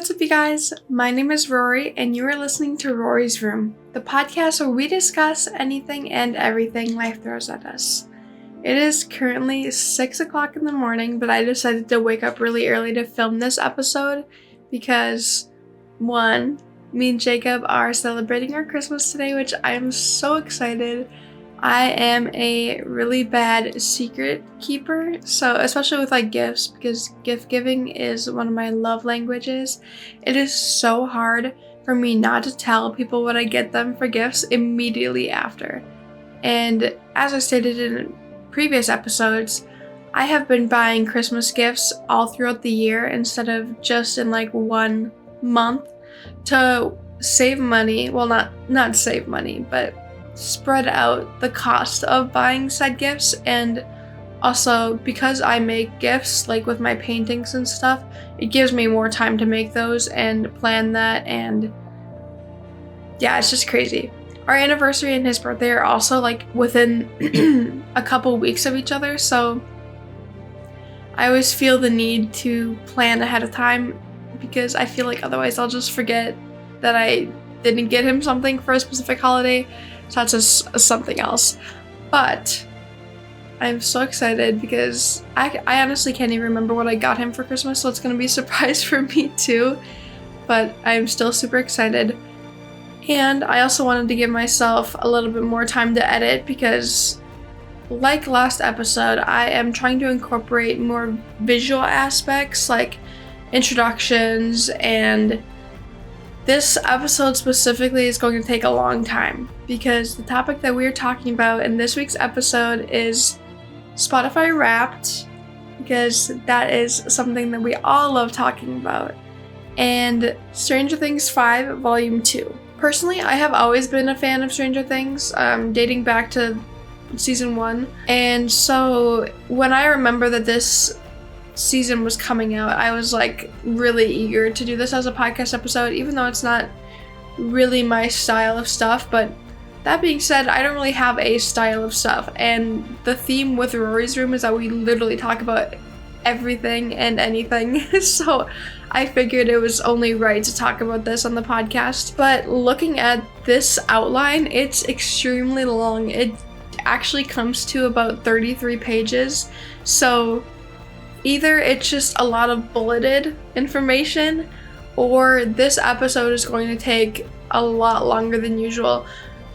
what's up, you guys? My name is Rory, and you are listening to Rory's Room, the podcast where we discuss anything and everything life throws at us. It is currently 6 o'clock in the morning, but I decided to wake up really early to film this episode because, one, me and Jacob are celebrating our Christmas today, which I am so excited. I am a really bad secret keeper, so especially with gifts, because gift giving is one of my love languages. It is so hard for me not to tell people what I get them for gifts immediately after. And as I stated in previous episodes, I have been buying Christmas gifts all throughout the year instead of just in 1 month to save money. Well, not save money, but spread out the cost of buying said gifts. And also because I make gifts with my paintings and stuff, it gives me more time to make those and plan that, and yeah, it's just crazy. Our anniversary and his birthday are also within a couple weeks of each other, so I always feel the need to plan ahead of time because I feel otherwise I'll just forget that I didn't get him something for a specific holiday. So that's just something else. But I'm so excited because I honestly can't even remember what I got him for Christmas, so it's going to be a surprise for me too. But I'm still super excited. And I also wanted to give myself a little bit more time to edit because, like last episode, I am trying to incorporate more visual aspects like introductions, and this episode specifically is going to take a long time because the topic that we're talking about in this week's episode is Spotify Wrapped, because that is something that we all love talking about, and Stranger Things 5 Volume 2. Personally, I have always been a fan of Stranger Things, dating back to Season 1, and so when I remember that this season was coming out, I was really eager to do this as a podcast episode, even though it's not really my style of stuff. But that being said, I don't really have a style of stuff, and the theme with Rory's Room is that we literally talk about everything and anything. So I figured it was only right to talk about this on the podcast. But looking at this outline, it's extremely long. It actually comes to about 33 pages, so either it's just a lot of bulleted information, or this episode is going to take a lot longer than usual.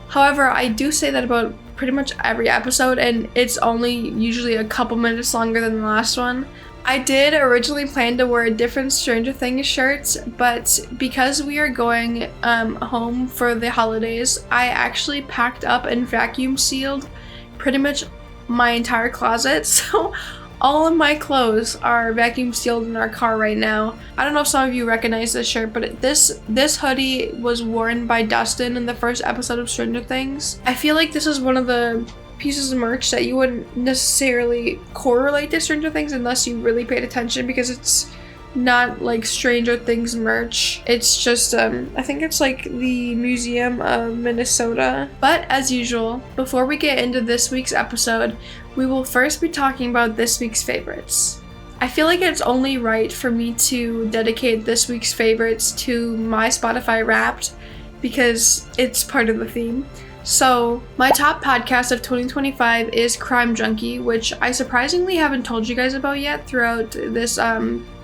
However, I do say that about pretty much every episode, and it's only usually a couple minutes longer than the last one. I did originally plan to wear different Stranger Things shirts, but because we are going home for the holidays, I actually packed up and vacuum sealed pretty much my entire closet, so all of my clothes are vacuum sealed in our car right now. I don't know if some of you recognize this shirt, but this hoodie was worn by Dustin in the first episode of Stranger Things. I feel like this is one of the pieces of merch that you wouldn't necessarily correlate to Stranger Things unless you really paid attention, because it's not Stranger Things merch. It's just I think it's the Museum of Minnesota. But as usual, before we get into this week's episode, we will first be talking about this week's favorites. I feel like it's only right for me to dedicate this week's favorites to my Spotify Wrapped because it's part of the theme. So my top podcast of 2025 is Crime Junkie, which I surprisingly haven't told you guys about yet throughout this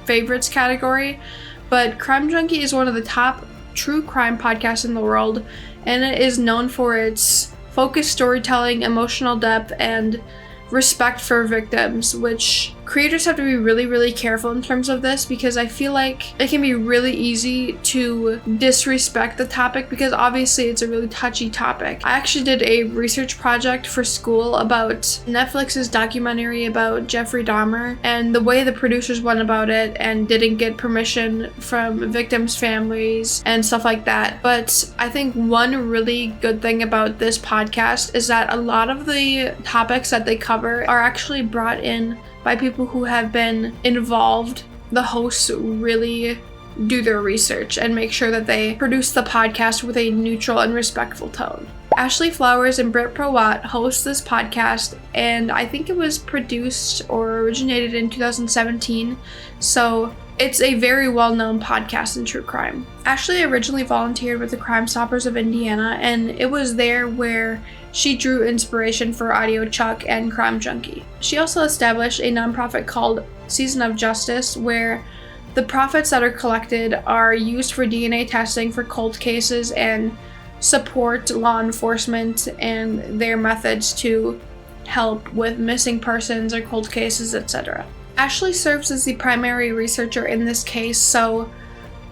favorites category. But Crime Junkie is one of the top true crime podcasts in the world, and it is known for its focused storytelling, emotional depth, and respect for victims, which creators have to be really, really careful in terms of this, because I feel like it can be really easy to disrespect the topic because obviously it's a really touchy topic. I actually did a research project for school about Netflix's documentary about Jeffrey Dahmer and the way the producers went about it and didn't get permission from victims' families and stuff like that. But I think one really good thing about this podcast is that a lot of the topics that they cover are actually brought in by people who have been involved. The hosts really do their research and make sure that they produce the podcast with a neutral and respectful tone. Ashley Flowers and Britt Prowat host this podcast, and I think it was produced or originated in 2017. So It's a very well-known podcast in true crime. Ashley originally volunteered with the Crime Stoppers of Indiana, and it was there where she drew inspiration for Audio Chuck and Crime Junkie. She also established a nonprofit called Season of Justice, where the profits that are collected are used for DNA testing for cold cases and support law enforcement and their methods to help with missing persons or cold cases, etc. Ashley serves as the primary researcher in this case, so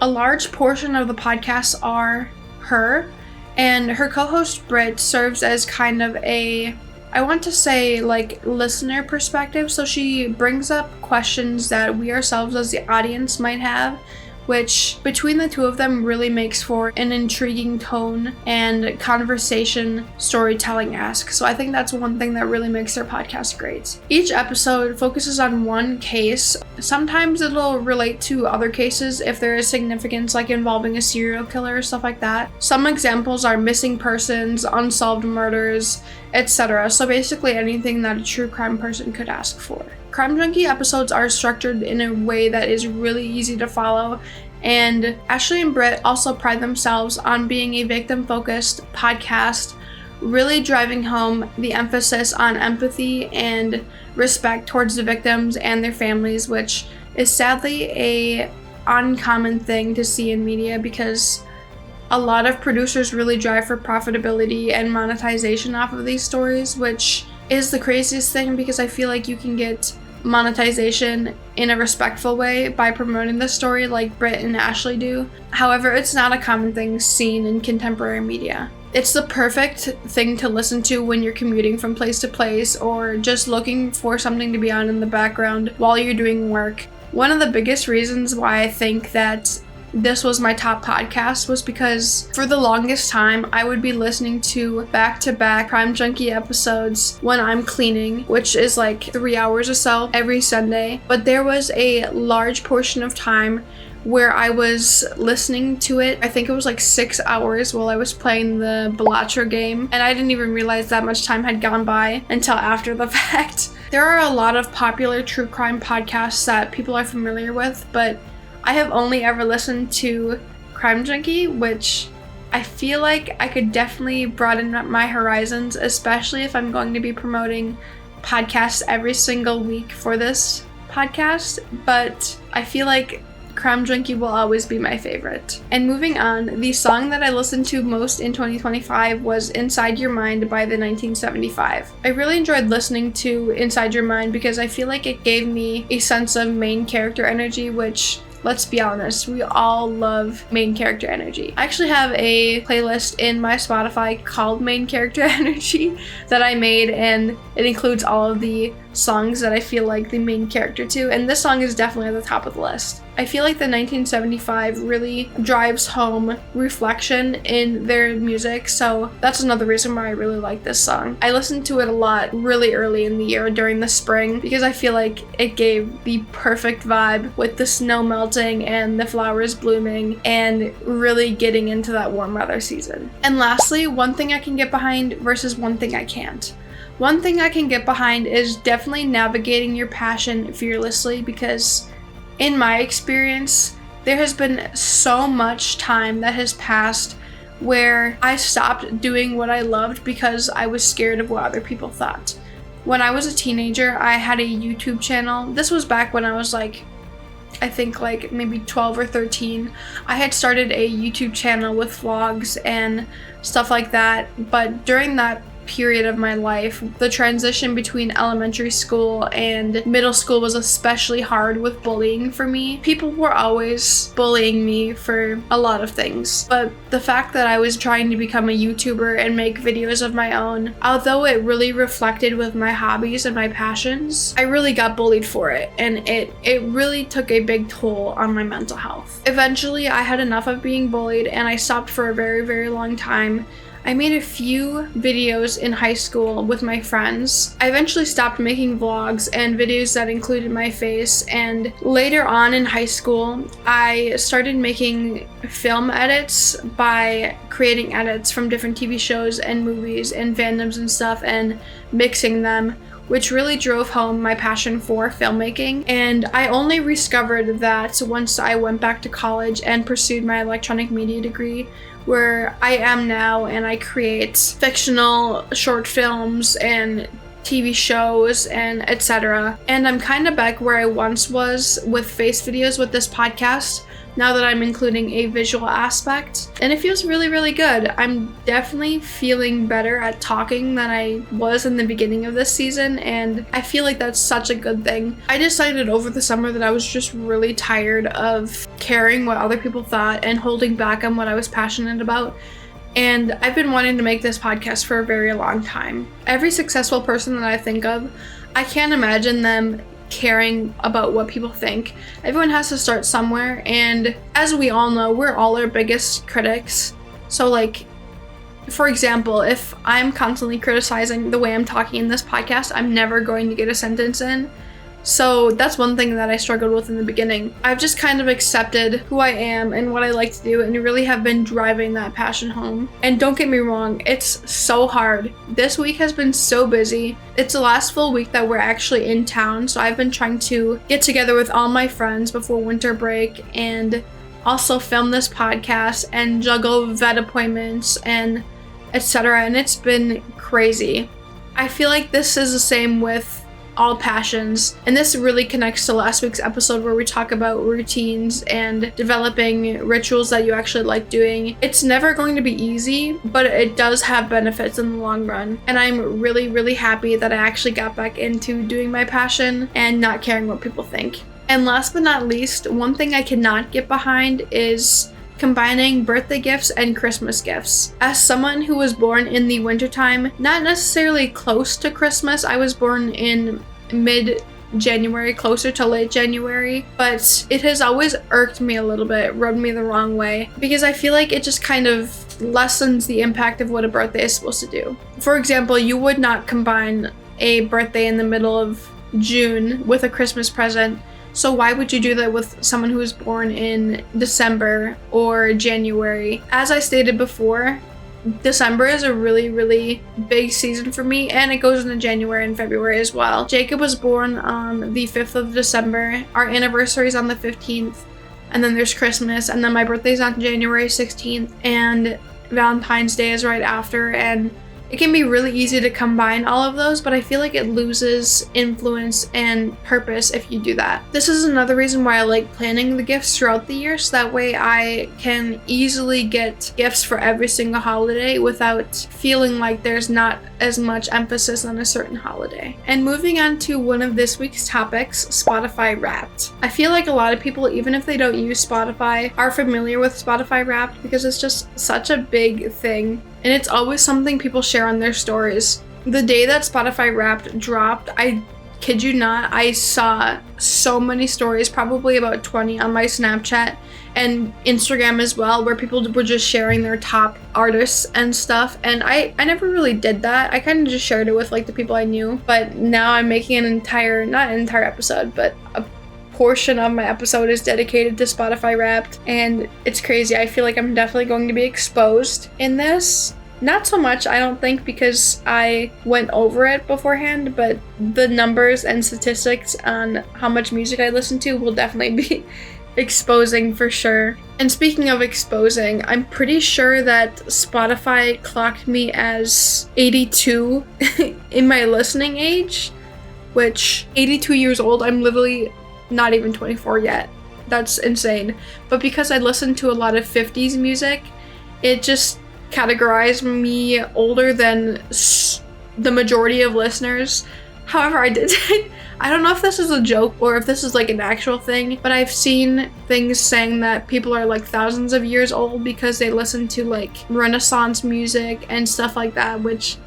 a large portion of the podcasts are her, and her co-host Britt serves as kind of a, I want to say, like, listener perspective. So she brings up questions that we ourselves as the audience might have, which between the two of them really makes for an intriguing tone and conversation storytelling-esque. So I think that's one thing that really makes their podcast great. Each episode focuses on one case. Sometimes it'll relate to other cases if there is significance, like involving a serial killer or stuff like that. Some examples are missing persons, unsolved murders, etc. So basically anything that a true crime person could ask for. Crime Junkie episodes are structured in a way that is really easy to follow, and Ashley and Britt also pride themselves on being a victim-focused podcast, really driving home the emphasis on empathy and respect towards the victims and their families, which is sadly a uncommon thing to see in media because a lot of producers really drive for profitability and monetization off of these stories, which is the craziest thing because I feel like you can get monetization in a respectful way by promoting the story like Britt and Ashley do. However, it's not a common thing seen in contemporary media. It's the perfect thing to listen to when you're commuting from place to place or just looking for something to be on in the background while you're doing work. One of the biggest reasons why I think that this was my top podcast was because for the longest time I would be listening to back-to-back Crime Junkie episodes when I'm cleaning, which is like 3 hours or so every Sunday. But there was a large portion of time where I was listening to it. I think it was like 6 hours while I was playing the Balatro game, and I didn't even realize that much time had gone by until after the fact. There are a lot of popular true crime podcasts that people are familiar with, but I have only ever listened to Crime Junkie, which I feel like I could definitely broaden up my horizons, especially if I'm going to be promoting podcasts every single week for this podcast, but I feel like Crime Junkie will always be my favorite. And moving on, the song that I listened to most in 2025 was Inside Your Mind by the 1975. I really enjoyed listening to Inside Your Mind because I feel like it gave me a sense of main character energy, which, let's be honest, we all love main character energy. I actually have a playlist in my Spotify called Main Character Energy that I made, and it includes all of the songs that I feel like the main character to, and this song is definitely at the top of the list. I feel like the 1975 really drives home reflection in their music, so that's another reason why I really like this song. I listened to it a lot really early in the year during the spring because I feel like it gave the perfect vibe with the snow melting and the flowers blooming and really getting into that warm weather season. And lastly, one thing I can get behind versus one thing I can't. One thing I can get behind is definitely navigating your passion fearlessly because in my experience, there has been so much time that has passed where I stopped doing what I loved because I was scared of what other people thought. When I was a teenager, I had a YouTube channel. This was back when I was like, I think like maybe 12 or 13. I had started a YouTube channel with vlogs and stuff like that, but during that period of my life, the transition between elementary school and middle school was especially hard with bullying for me. People were always bullying me for a lot of things, but the fact that I was trying to become a YouTuber and make videos of my own, although it really reflected with my hobbies and my passions, I really got bullied for it, and it really took a big toll on my mental health. Eventually, I had enough of being bullied and I stopped for a very, very long time. I made a few videos in high school with my friends. I eventually stopped making vlogs and videos that included my face, and later on in high school, I started making film edits by creating edits from different TV shows and movies and fandoms and stuff and mixing them, which really drove home my passion for filmmaking. And I only rediscovered that once I went back to college and pursued my electronic media degree, where I am now, and I create fictional short films and TV shows and etc. And I'm kind of back where I once was with face videos with this podcast, now that I'm including a visual aspect, and it feels really, really good. I'm definitely feeling better at talking than I was in the beginning of this season, and I feel like that's such a good thing. I decided over the summer that I was just really tired of caring what other people thought and holding back on what I was passionate about. And I've been wanting to make this podcast for a very long time. Every successful person that I think of, I can't imagine them caring about what people think. Everyone has to start somewhere, and as we all know, we're all our biggest critics. So like, for example, if I'm constantly criticizing the way I'm talking in this podcast, I'm never going to get a sentence in. So that's one thing that I struggled with in the beginning. I've just kind of accepted who I am and what I like to do, and really have been driving that passion home. And don't get me wrong, it's so hard. This week has been so busy. It's the last full week that we're actually in town, so I've been trying to get together with all my friends before winter break and also film this podcast and juggle vet appointments and etc. And it's been crazy. I feel like this is the same with all passions, and this really connects to last week's episode where we talk about routines and developing rituals that you actually like doing. It's never going to be easy, but it does have benefits in the long run, and I'm really, really happy that I actually got back into doing my passion and not caring what people think. And last but not least, one thing I cannot get behind is combining birthday gifts and Christmas gifts. As someone who was born in the wintertime, not necessarily close to Christmas, I was born in mid-January, closer to late January, but it has always irked me a little bit, rubbed me the wrong way, because I feel like it just kind of lessens the impact of what a birthday is supposed to do. For example, you would not combine a birthday in the middle of June with a Christmas present. So why would you do that with someone who was born in December or January? As I stated before, December is a really, really big season for me, and it goes into January and February as well. Jacob was born on the 5th of December. Our anniversary is on the 15th, and then there's Christmas, and then my birthday's on January 16th, and Valentine's Day is right after, and it can be really easy to combine all of those, but I feel like it loses influence and purpose if you do that. This is another reason why I like planning the gifts throughout the year, so that way I can easily get gifts for every single holiday without feeling like there's not as much emphasis on a certain holiday. And moving on to one of this week's topics, Spotify Wrapped. I feel like a lot of people, even if they don't use Spotify, are familiar with Spotify Wrapped because it's just such a big thing. And it's always something people share on their stories. The day that Spotify Wrapped dropped, I kid you not, I saw so many stories, probably about 20 on my Snapchat and Instagram as well, where people were just sharing their top artists and stuff. And I never really did that. I kind of just shared it with like the people I knew. But now I'm making not an entire episode, but a portion of my episode is dedicated to Spotify Wrapped, and it's crazy. I feel like I'm definitely going to be exposed in this. Not so much, I don't think, because I went over it beforehand, but the numbers and statistics on how much music I listen to will definitely be exposing for sure. And speaking of exposing, I'm pretty sure that Spotify clocked me as 82 in my listening age, which 82 years old, I'm literally not even 24 yet. That's insane. But because I listen to a lot of 50s music, it just categorized me older than the majority of listeners. However, I don't know if this is a joke or if this is like an actual thing, but I've seen things saying that people are like thousands of years old because they listen to like Renaissance music and stuff like that, which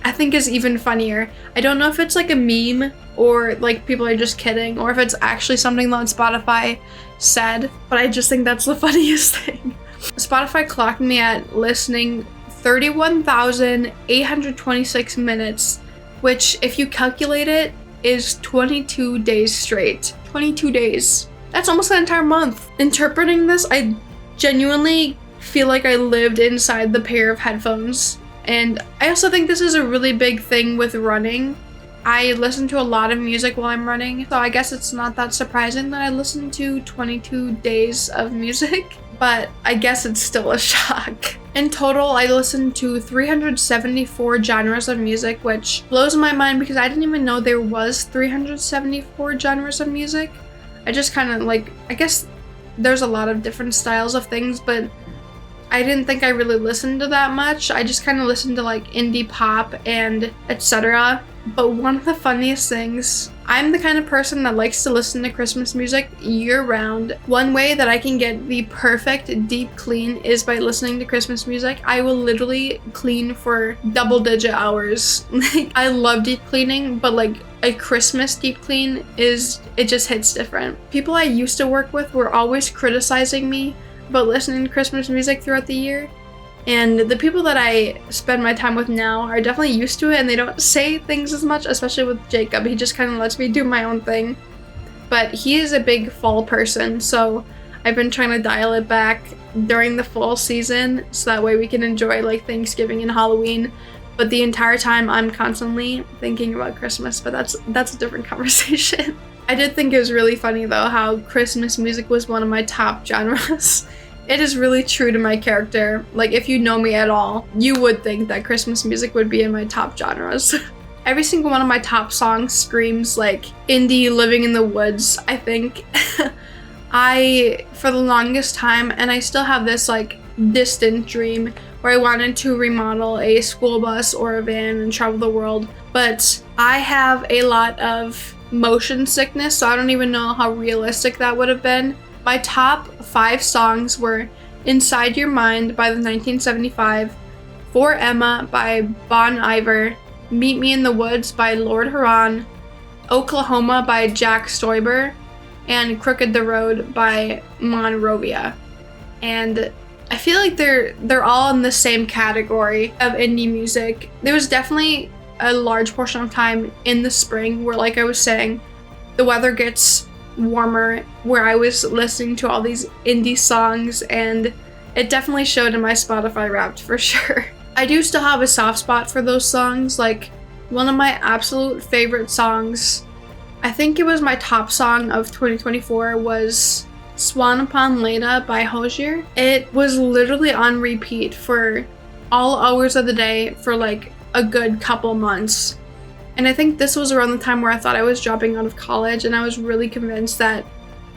I think is even funnier. I don't know if it's like a meme or like people are just kidding, or if it's actually something that Spotify said, but I just think that's the funniest thing. Spotify clocked me at listening 31,826 minutes, which, if you calculate it, is 22 days straight. 22 days. That's almost an entire month. Interpreting this, I genuinely feel like I lived inside the pair of headphones. And I also think this is a really big thing with running. I listen to a lot of music while I'm running, so I guess it's not that surprising that I listen to 22 days of music, but I guess it's still a shock. In total, I listened to 374 genres of music, which blows my mind because I didn't even know there was 374 genres of music. I just kind of I guess there's a lot of different styles of things, but I didn't think I really listened to that much. I just kind of listened to indie pop and etc. But one of the funniest things, I'm the kind of person that likes to listen to Christmas music year-round. One way that I can get the perfect deep clean is by listening to Christmas music. I will literally clean for double-digit hours. I love deep cleaning, but a Christmas deep clean it just hits different. People I used to work with were always criticizing me about listening to Christmas music throughout the year. And the people that I spend my time with now are definitely used to it, and they don't say things as much, especially with Jacob. He just kind of lets me do my own thing. But he is a big fall person, so I've been trying to dial it back during the fall season so that way we can enjoy Thanksgiving and Halloween. But the entire time I'm constantly thinking about Christmas, but that's a different conversation. I did think it was really funny though how Christmas music was one of my top genres. It is really true to my character. If you know me at all, you would think that Christmas music would be in my top genres. Every single one of my top songs screams indie living in the woods, I think. For the longest time, and I still have this distant dream where I wanted to remodel a school bus or a van and travel the world. But I have a lot of motion sickness, so I don't even know how realistic that would have been. My top 5 songs were Inside Your Mind by the 1975, For Emma by Bon Iver, Meet Me in the Woods by Lord Huron, Oklahoma by Jack Stoiber, and Crooked the Road by Monrovia. And I feel like they're all in the same category of indie music. There was definitely a large portion of time in the spring where, I was saying, the weather gets warmer, where I was listening to all these indie songs, and it definitely showed in my Spotify Wrapped for sure. I do still have a soft spot for those songs. One of my absolute favorite songs, I think it was my top song of 2024, was Swan Upon Leda by Hozier. It was literally on repeat for all hours of the day for a good couple months. And I think this was around the time where I thought I was dropping out of college, and I was really convinced that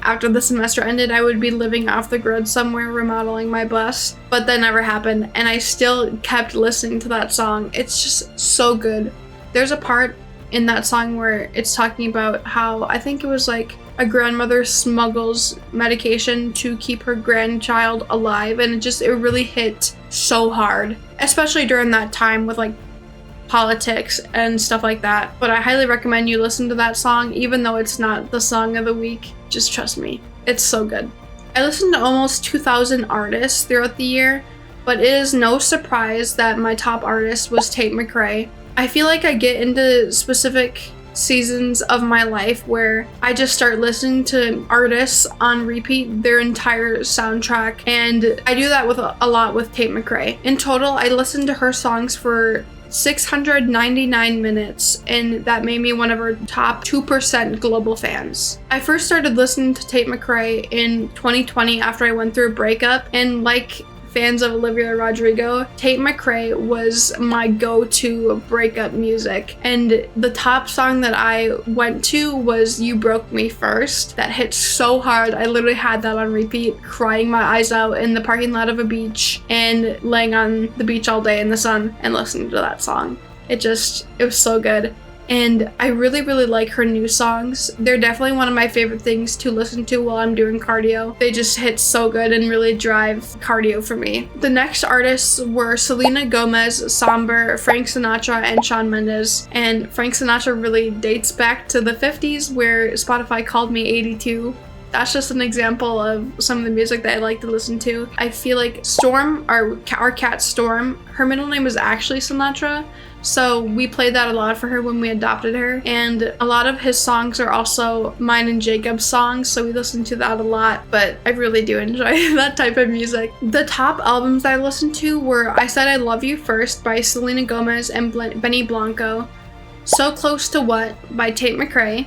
after the semester ended, I would be living off the grid somewhere remodeling my bus. But that never happened, and I still kept listening to that song. It's just so good. There's a part in that song where it's talking about how, I think it was a grandmother smuggles medication to keep her grandchild alive, and it really hit so hard, especially during that time with politics and stuff like that. But I highly recommend you listen to that song, even though it's not the song of the week. Just trust me, it's so good. I listened to almost 2,000 artists throughout the year, but it is no surprise that my top artist was Tate McRae. I feel like I get into specific seasons of my life where I just start listening to artists on repeat, their entire soundtrack, and I do that with a lot with Tate McRae. In total, I listened to her songs for 699 minutes, and that made me one of her top 2% global fans. I first started listening to Tate McRae in 2020 after I went through a breakup, and fans of Olivia Rodrigo, Tate McRae was my go-to breakup music. And the top song that I went to was You Broke Me First. That hit so hard. I literally had that on repeat, crying my eyes out in the parking lot of a beach and laying on the beach all day in the sun and listening to that song. It was so good. And I really, really like her new songs. They're definitely one of my favorite things to listen to while I'm doing cardio. They just hit so good and really drive cardio for me. The next artists were Selena Gomez, Somber, Frank Sinatra, and Shawn Mendes. And Frank Sinatra really dates back to the 50s, where Spotify called me 82. that's just an example of some of the music that I like to listen to. I feel like Storm, our cat Storm, her middle name was actually Sinatra, so we played that a lot for her when we adopted her. And a lot of his songs are also mine and Jacob's songs, so we listen to that a lot. But I really do enjoy that type of music. The top albums that I listened to were I Said I Love You First by Selena Gomez and Benny Blanco, So Close to What by Tate McRae,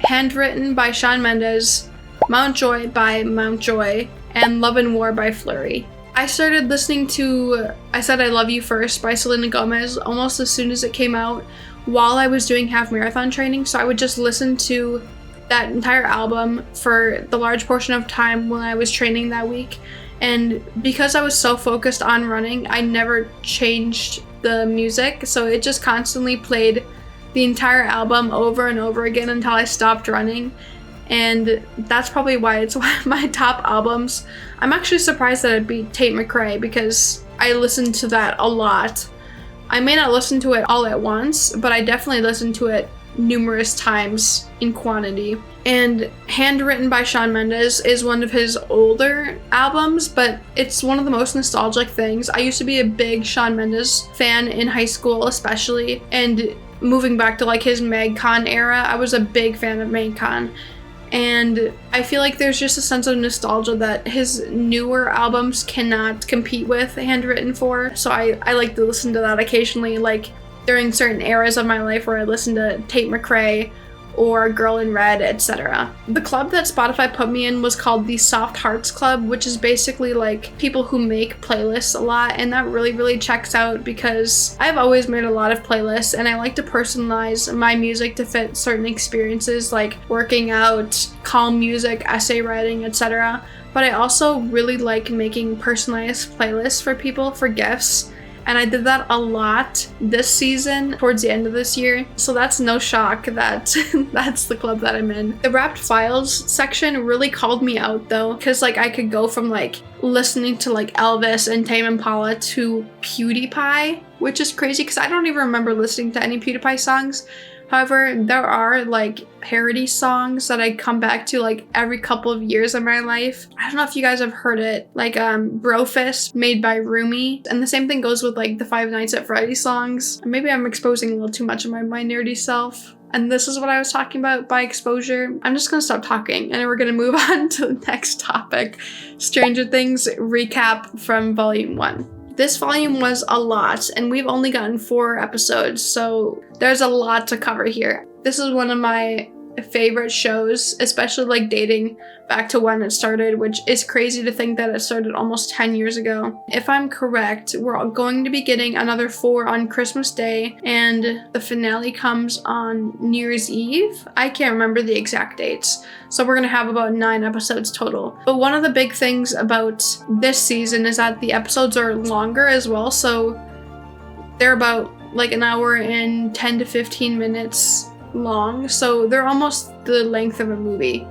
Handwritten by Shawn Mendes, Mountjoy by Mountjoy, and Love and War by Flurry. I started listening to I Said I Love You First by Selena Gomez almost as soon as it came out while I was doing half marathon training, so I would just listen to that entire album for the large portion of time when I was training that week. And because I was so focused on running, I never changed the music, so it just constantly played the entire album over and over again until I stopped running. And that's probably why it's one of my top albums. I'm actually surprised that it beat Tate McRae because I listened to that a lot. I may not listen to it all at once, but I definitely listened to it numerous times in quantity. And Handwritten by Shawn Mendes is one of his older albums, but it's one of the most nostalgic things. I used to be a big Shawn Mendes fan in high school especially, and moving back to like his MagCon era, I was a big fan of MagCon. And I feel like there's just a sense of nostalgia that his newer albums cannot compete with Handwritten for. So I like to listen to that occasionally, like during certain eras of my life where I listen to Tate McRae or Girl in Red, etc. The club that Spotify put me in was called the Soft Hearts Club, which is basically like people who make playlists a lot, and that really checks out because I've always made a lot of playlists and I like to personalize my music to fit certain experiences like working out, calm music, essay writing, etc. But I also really like making personalized playlists for people for gifts. And I did that a lot this season, towards the end of this year. So that's no shock that that's the club that I'm in. The Wrapped Files section really called me out though, because like I could go from like listening to like Elvis and Tame Impala to PewDiePie, which is crazy because I don't even remember listening to any PewDiePie songs. However, there are like parody songs that I come back to like every couple of years of my life. I don't know if you guys have heard it, like Brofist made by Rumi. And the same thing goes with like the Five Nights at Freddy's songs. Maybe I'm exposing a little too much of my nerdy self. And this is what I was talking about by exposure. I'm just gonna stop talking and we're gonna move on to the next topic. Stranger Things recap from volume 1. This volume was a lot, and we've only gotten 4 episodes, so there's a lot to cover here. This is one of my favorite shows, especially like dating back to when it started, which is crazy to think that it started almost 10 years ago. If I'm correct, we're going to be getting another 4 on Christmas Day, and the finale comes on New Year's Eve. I can't remember the exact dates. So we're gonna have about 9 episodes total. But one of the big things about this season is that the episodes are longer as well, so they're about like an hour and 10 to 15 minutes long, so they're almost the length of a movie.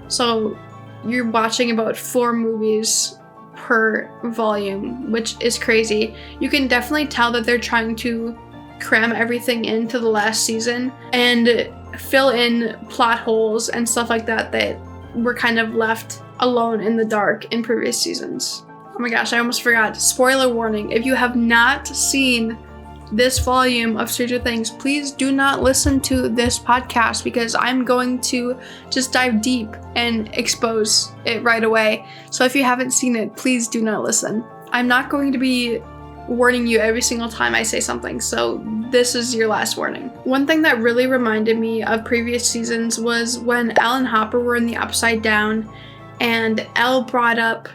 So you're watching about 4 movies per volume, which is crazy. You can definitely tell that they're trying to cram everything into the last season and fill in plot holes and stuff like that that were kind of left alone in the dark in previous seasons. Oh my gosh, I almost forgot. Spoiler warning, if you have not seen this volume of Stranger Things, please do not listen to this podcast because I'm going to just dive deep and expose it right away. So if you haven't seen it, please do not listen. I'm not going to be warning you every single time I say something, so this is your last warning. One thing that really reminded me of previous seasons was when Elle and Hopper were in the Upside Down and Elle brought up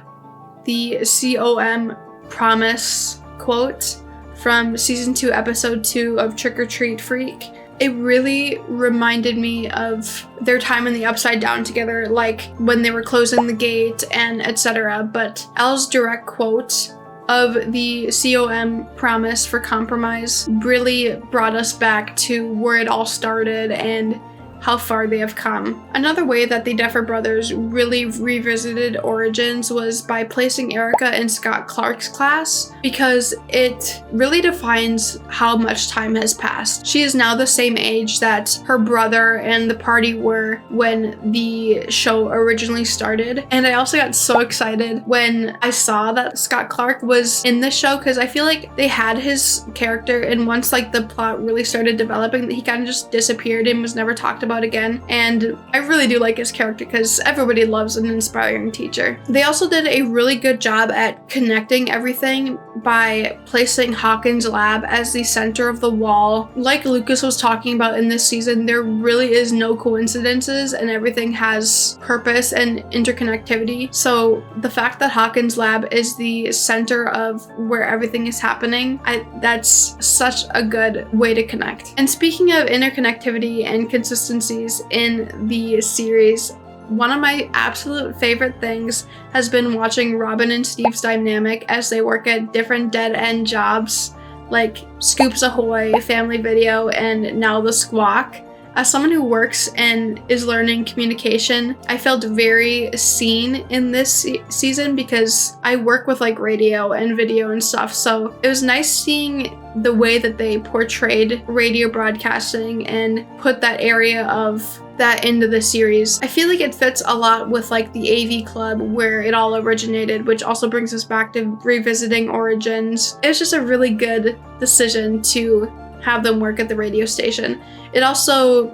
the COM promise quote from season 2, episode 2 of Trick or Treat Freak. It really reminded me of their time in the Upside Down together, like when they were closing the gate and etc. But Elle's direct quote of the COM promise for compromise really brought us back to where it all started and how far they have come. Another way that the Duffer Brothers really revisited origins was by placing Erica in Scott Clark's class, because it really defines how much time has passed. She is now the same age that her brother and the party were when the show originally started. And I also got so excited when I saw that Scott Clark was in this show, because I feel like they had his character, and once like the plot really started developing, he kind of just disappeared and was never talked about again. And I really do like his character because everybody loves an inspiring teacher. They also did a really good job at connecting everything by placing Hawkins' lab as the center of the wall. Like Lucas was talking about in this season, there really is no coincidences and everything has purpose and interconnectivity. So the fact that Hawkins' lab is the center of where everything is happening, that's such a good way to connect. And speaking of interconnectivity and consistencies in the series, one of my absolute favorite things has been watching Robin and Steve's dynamic as they work at different dead-end jobs like Scoops Ahoy, Family Video, and now The Squawk. As someone who works and is learning communication, I felt very seen in this season because I work with like radio and video and stuff. So it was nice seeing the way that they portrayed radio broadcasting and put that area of that into the series. I feel like it fits a lot with like the AV Club where it all originated, which also brings us back to revisiting origins. It was just a really good decision to have them work at the radio station. It also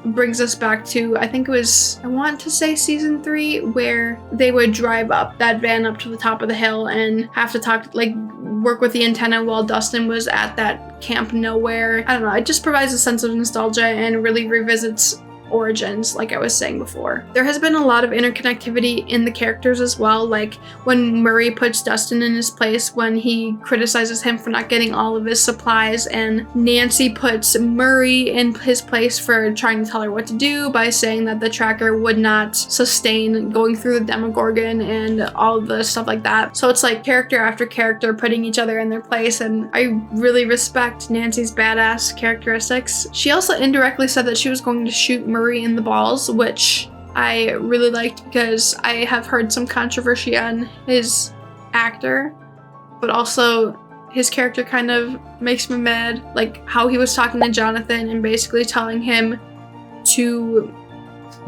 brings us back to, I think it was, I want to say season 3, where they would drive up that van up to the top of the hill and have to talk, like work with the antenna while Dustin was at that Camp Nowhere. I don't know, it just provides a sense of nostalgia and really revisits origins, like I was saying before. There has been a lot of interconnectivity in the characters as well, like when Murray puts Dustin in his place when he criticizes him for not getting all of his supplies, and Nancy puts Murray in his place for trying to tell her what to do by saying that the tracker would not sustain going through the Demogorgon and all of the stuff like that. So it's like character after character putting each other in their place, and I really respect Nancy's badass characteristics. She also indirectly said that she was going to shoot Murray in the balls, which I really liked because I have heard some controversy on his actor, but also his character kind of makes me mad, like how he was talking to Jonathan and basically telling him to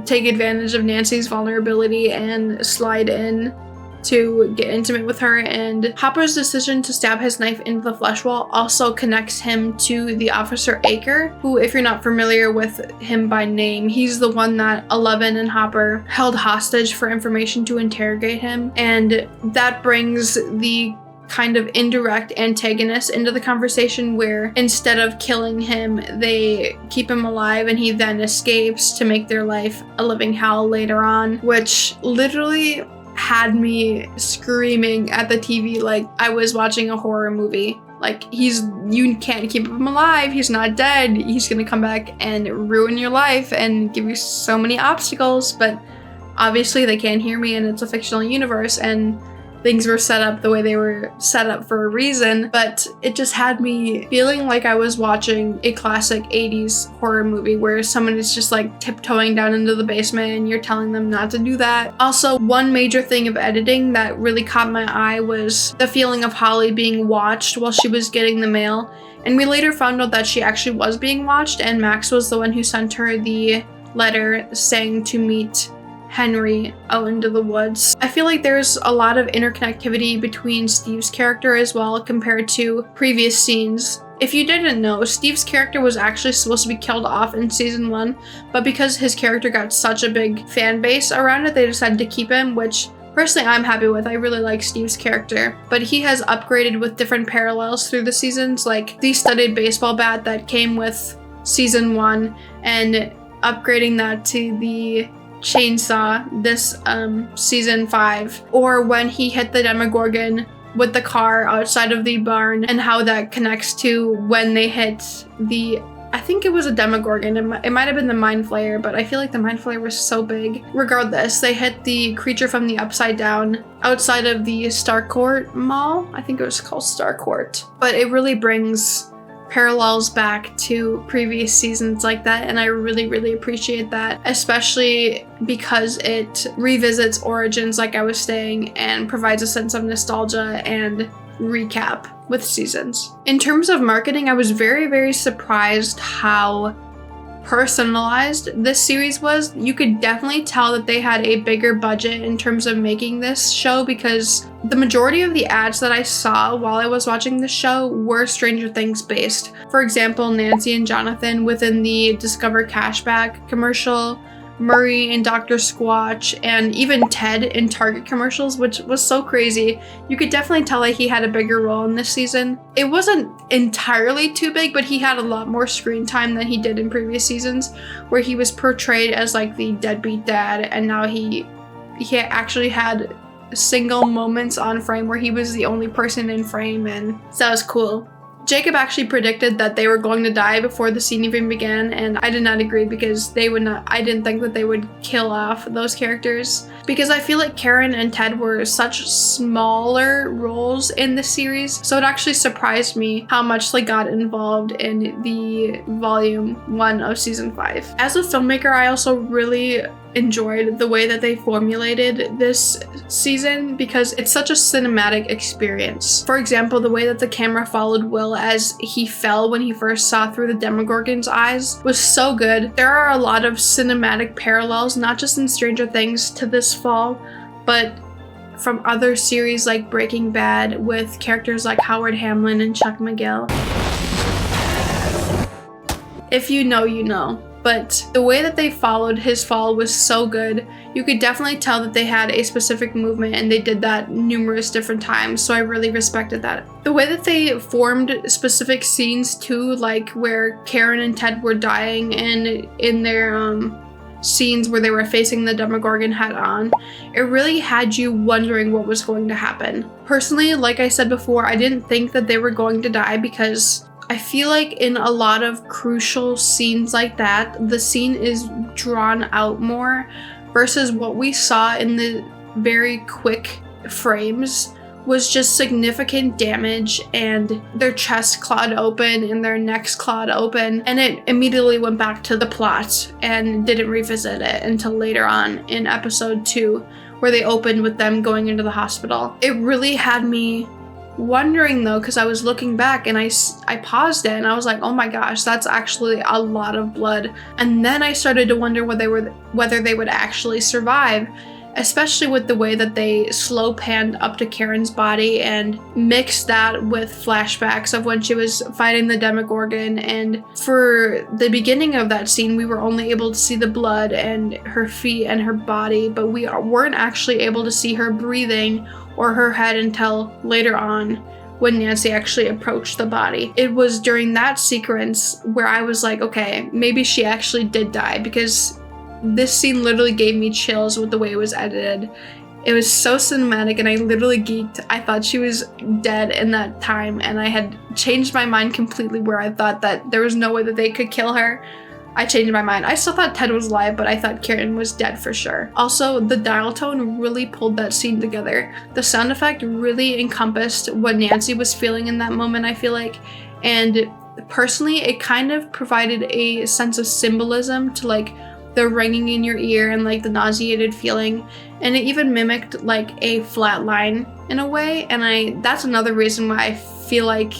take advantage of Nancy's vulnerability and slide in to get intimate with her. And Hopper's decision to stab his knife into the flesh wall also connects him to the Officer Aker, who, if you're not familiar with him by name, he's the one that Eleven and Hopper held hostage for information to interrogate him. And that brings the kind of indirect antagonist into the conversation, where instead of killing him, they keep him alive and he then escapes to make their life a living hell later on, which literally had me screaming at the TV like I was watching a horror movie. Like, you can't keep him alive, he's not dead, he's gonna come back and ruin your life and give you so many obstacles. But obviously they can't hear me and it's a fictional universe and things were set up the way they were set up for a reason. But it just had me feeling like I was watching a classic 80s horror movie where someone is just like tiptoeing down into the basement and you're telling them not to do that. Also, one major thing of editing that really caught my eye was the feeling of Holly being watched while she was getting the mail. And we later found out that she actually was being watched, and Max was the one who sent her the letter saying to meet Henry out into the woods. I feel like there's a lot of interconnectivity between Steve's character as well compared to previous scenes. If you didn't know, Steve's character was actually supposed to be killed off in season 1, but because his character got such a big fan base around it, they decided to keep him, which personally I'm happy with. I really like Steve's character, but he has upgraded with different parallels through the seasons, like the studded baseball bat that came with season 1 and upgrading that to the chainsaw this season 5, or when he hit the Demogorgon with the car outside of the barn and how that connects to when they hit the, I think it was a Demogorgon, it might have been the Mind Flayer, but I feel like the Mind Flayer was so big. Regardless, they hit the creature from the Upside Down outside of the Starcourt Mall. I think it was called Starcourt, but it really brings parallels back to previous seasons like that, and I really, really appreciate that, especially because it revisits origins, like I was saying, and provides a sense of nostalgia and recap with seasons. In terms of marketing, I was very, very surprised how personalized this series was. You could definitely tell that they had a bigger budget in terms of making this show, because the majority of the ads that I saw while I was watching the show were Stranger Things based. For example, Nancy and Jonathan within the Discover Cashback commercial, Murray in Dr. Squatch, and even Ted in Target commercials, which was so crazy. You could definitely tell that he had a bigger role in this season. It wasn't entirely too big, but he had a lot more screen time than he did in previous seasons, where he was portrayed as like the deadbeat dad, and now he actually had single moments on frame where he was the only person in frame, and so that was cool. Jacob actually predicted that they were going to die before the scene even began, and I did not agree, because I didn't think that they would kill off those characters, because I feel like Karen and Ted were such smaller roles in the series, so it actually surprised me how much they got involved in the volume 1 of season 5. As a filmmaker, I also really enjoyed the way that they formulated this season, because it's such a cinematic experience. For example, the way that the camera followed Will as he fell when he first saw through the Demogorgon's eyes was so good. There are a lot of cinematic parallels, not just in Stranger Things to this fall, but from other series like Breaking Bad with characters like Howard Hamlin and Chuck McGill. If you know, you know. But the way that they followed his fall was so good. You could definitely tell that they had a specific movement, and they did that numerous different times, so I really respected that. The way that they formed specific scenes too, like where Karen and Ted were dying and in their scenes where they were facing the Demogorgon head on, it really had you wondering what was going to happen. Personally, like I said before, I didn't think that they were going to die, because I feel like in a lot of crucial scenes like that, the scene is drawn out more, versus what we saw in the very quick frames was just significant damage, and their chest clawed open and their necks clawed open, and it immediately went back to the plot and didn't revisit it until later on in episode 2, where they opened with them going into the hospital. It really had me wondering though, because I was looking back and I paused it and I was like, oh my gosh, that's actually a lot of blood. And then I started to wonder whether they would actually survive, especially with the way that they slow panned up to Karen's body and mixed that with flashbacks of when she was fighting the Demogorgon. And for the beginning of that scene, we were only able to see the blood and her feet and her body, but we weren't actually able to see her breathing or her head until later on when Nancy actually approached the body. It was during that sequence where I was like, okay, maybe she actually did die, because this scene literally gave me chills with the way it was edited. It was so cinematic, and I literally geeked. I thought she was dead in that time, and I had changed my mind completely where I thought that there was no way that they could kill her. I changed my mind. I still thought Ted was alive, but I thought Karen was dead for sure. Also, the dial tone really pulled that scene together. The sound effect really encompassed what Nancy was feeling in that moment, I feel like. And personally, it kind of provided a sense of symbolism to like the ringing in your ear and like the nauseated feeling. And it even mimicked like a flat line in a way. And that's another reason why I feel like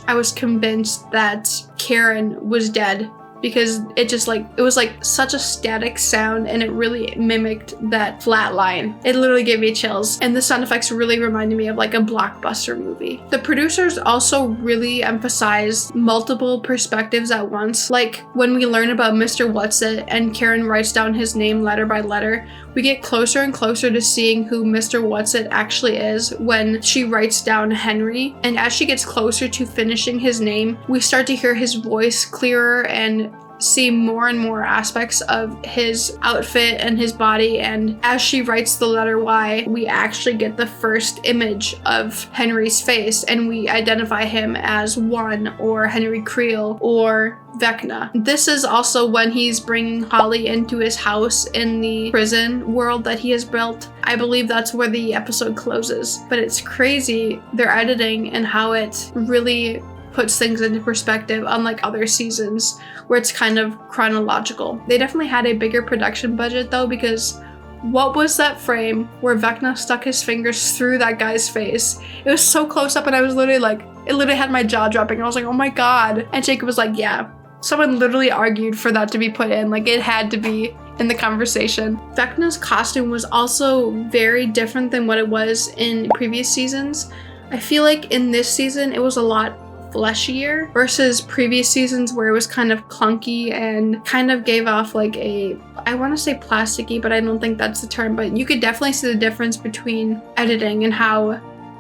I was convinced that Karen was dead, because it was like such a static sound, and it really mimicked that flat line. It literally gave me chills, and the sound effects really reminded me of like a blockbuster movie. The producers also really emphasized multiple perspectives at once. Like when we learn about Mr. Whatsit and Karen writes down his name letter by letter, we get closer and closer to seeing who Mr. Whatsit actually is when she writes down Henry. And as she gets closer to finishing his name, we start to hear his voice clearer and see more and more aspects of his outfit and his body. And as she writes the letter Y, we actually get the first image of Henry's face, and we identify him as One or Henry Creel or Vecna. This is also when he's bringing Holly into his house in the prison world that he has built. I believe that's where the episode closes. But it's crazy, their editing and how it really puts things into perspective, unlike other seasons where it's kind of chronological. They definitely had a bigger production budget though, because what was that frame where Vecna stuck his fingers through that guy's face? It was so close up and I was literally like, it literally had my jaw dropping. I was like, oh my God. And Jacob was like, yeah, someone literally argued for that to be put in. Like, it had to be in the conversation. Vecna's costume was also very different than what it was in previous seasons. I feel like in this season, it was a lot fleshier versus previous seasons where it was kind of clunky and kind of gave off like a, I want to say plasticky, but I don't think that's the term, but you could definitely see the difference between editing and how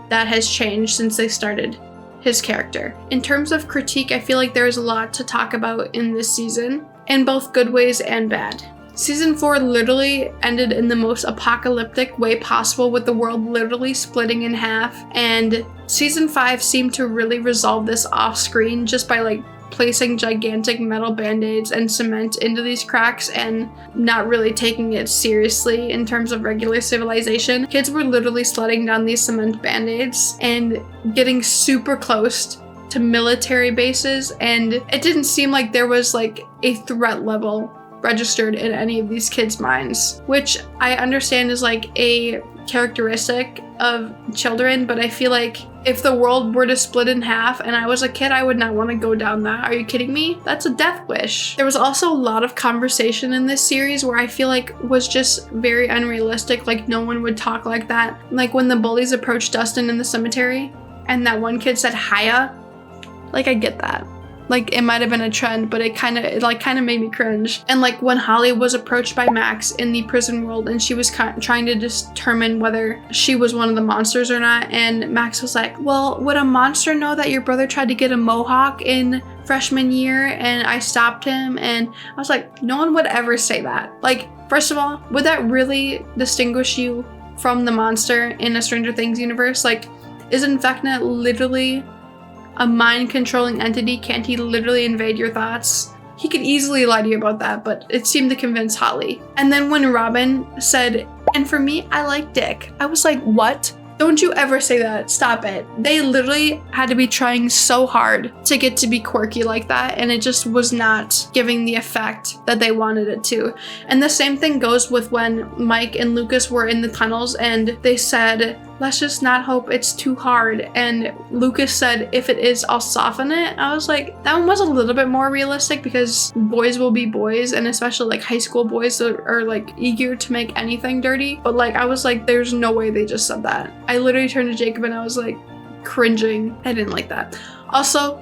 that has changed since they started his character. In terms of critique, I feel like there's a lot to talk about in this season, in both good ways and bad. Season 4 literally ended in the most apocalyptic way possible, with the world literally splitting in half, and Season 5 seemed to really resolve this off screen just by like placing gigantic metal band-aids and cement into these cracks and not really taking it seriously in terms of regular civilization. Kids were literally sledding down these cement band-aids and getting super close to military bases, and it didn't seem like there was like a threat level registered in any of these kids' minds, which I understand is like a characteristic of children, but I feel like if the world were to split in half and I was a kid, I would not want to go down that. Are you kidding me? That's a death wish. There was also a lot of conversation in this series where I feel like was just very unrealistic. Like, no one would talk like that. Like when the bullies approached Dustin in the cemetery and that one kid said hiya, like, I get that. Like, it might have been a trend, but it kind of made me cringe. And like when Holly was approached by Max in the prison world and she was trying to determine whether she was one of the monsters or not, and Max was like, well, would a monster know that your brother tried to get a mohawk in freshman year and I stopped him? And I was like, no one would ever say that. Like, first of all, would that really distinguish you from the monster in a Stranger Things universe? Like, isn't Vecna literally a mind-controlling entity? Can't he literally invade your thoughts? He could easily lie to you about that, but it seemed to convince Holly. And then when Robin said, and for me, I like Dick, I was like, what? Don't you ever say that. Stop it. They literally had to be trying so hard to get to be quirky like that, and it just was not giving the effect that they wanted it to. And the same thing goes with when Mike and Lucas were in the tunnels and they said, let's just not hope it's too hard. And Lucas said, if it is, I'll soften it. I was like, that one was a little bit more realistic because boys will be boys, and especially like high school boys that are like eager to make anything dirty. But like, I was like, there's no way they just said that. I literally turned to Jacob and I was like cringing. I didn't like that. Also,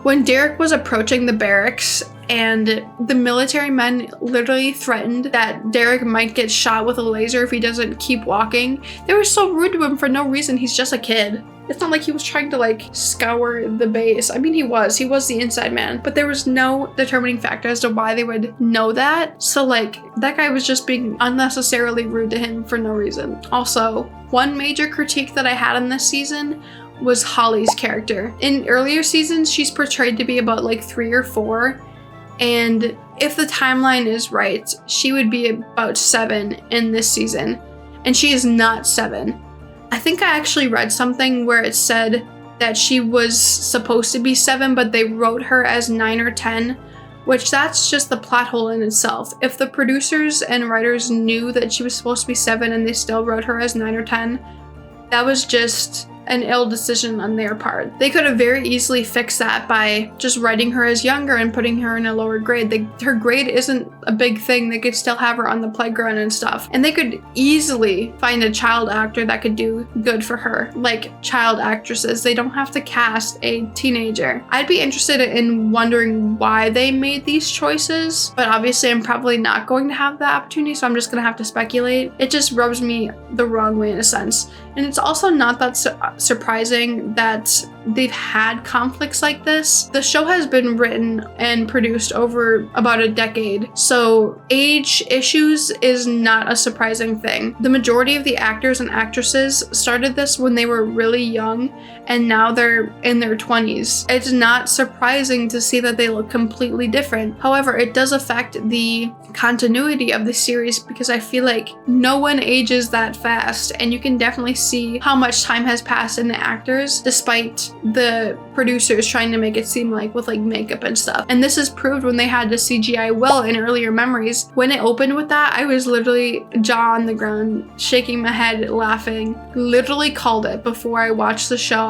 when Derek was approaching the barracks and the military men literally threatened that Derek might get shot with a laser if he doesn't keep walking, they were so rude to him for no reason. He's just a kid. It's not like he was trying to like scour the base. I mean, he was the inside man, but there was no determining factor as to why they would know that. So like, that guy was just being unnecessarily rude to him for no reason. Also, one major critique that I had in this season was Holly's character. In earlier seasons, she's portrayed to be about like 3 or 4. And if the timeline is right, she would be about 7 in this season. And she is not 7. I think I actually read something where it said that she was supposed to be 7, but they wrote her as 9 or 10, which that's just the plot hole in itself. If the producers and writers knew that she was supposed to be 7 and they still wrote her as 9 or 10, that was just an ill decision on their part. They could have very easily fixed that by just writing her as younger and putting her in a lower grade. Her grade isn't a big thing. They could still have her on the playground and stuff. And they could easily find a child actor that could do good for her. Like child actresses, they don't have to cast a teenager. I'd be interested in wondering why they made these choices, but obviously I'm probably not going to have the opportunity, so I'm just gonna have to speculate. It just rubs me the wrong way in a sense. And it's also not that surprising that they've had conflicts like this. The show has been written and produced over about a decade, so age issues is not a surprising thing. The majority of the actors and actresses started this when they were really young, and now they're in their 20s. It's not surprising to see that they look completely different. However, it does affect the continuity of the series because I feel like no one ages that fast, and you can definitely see how much time has passed cast and the actors, despite the producers trying to make it seem like with like makeup and stuff. And this is proved when they had to CGI Will in earlier memories. When it opened with that, I was literally jaw on the ground, shaking my head, laughing. Literally called it before I watched the show.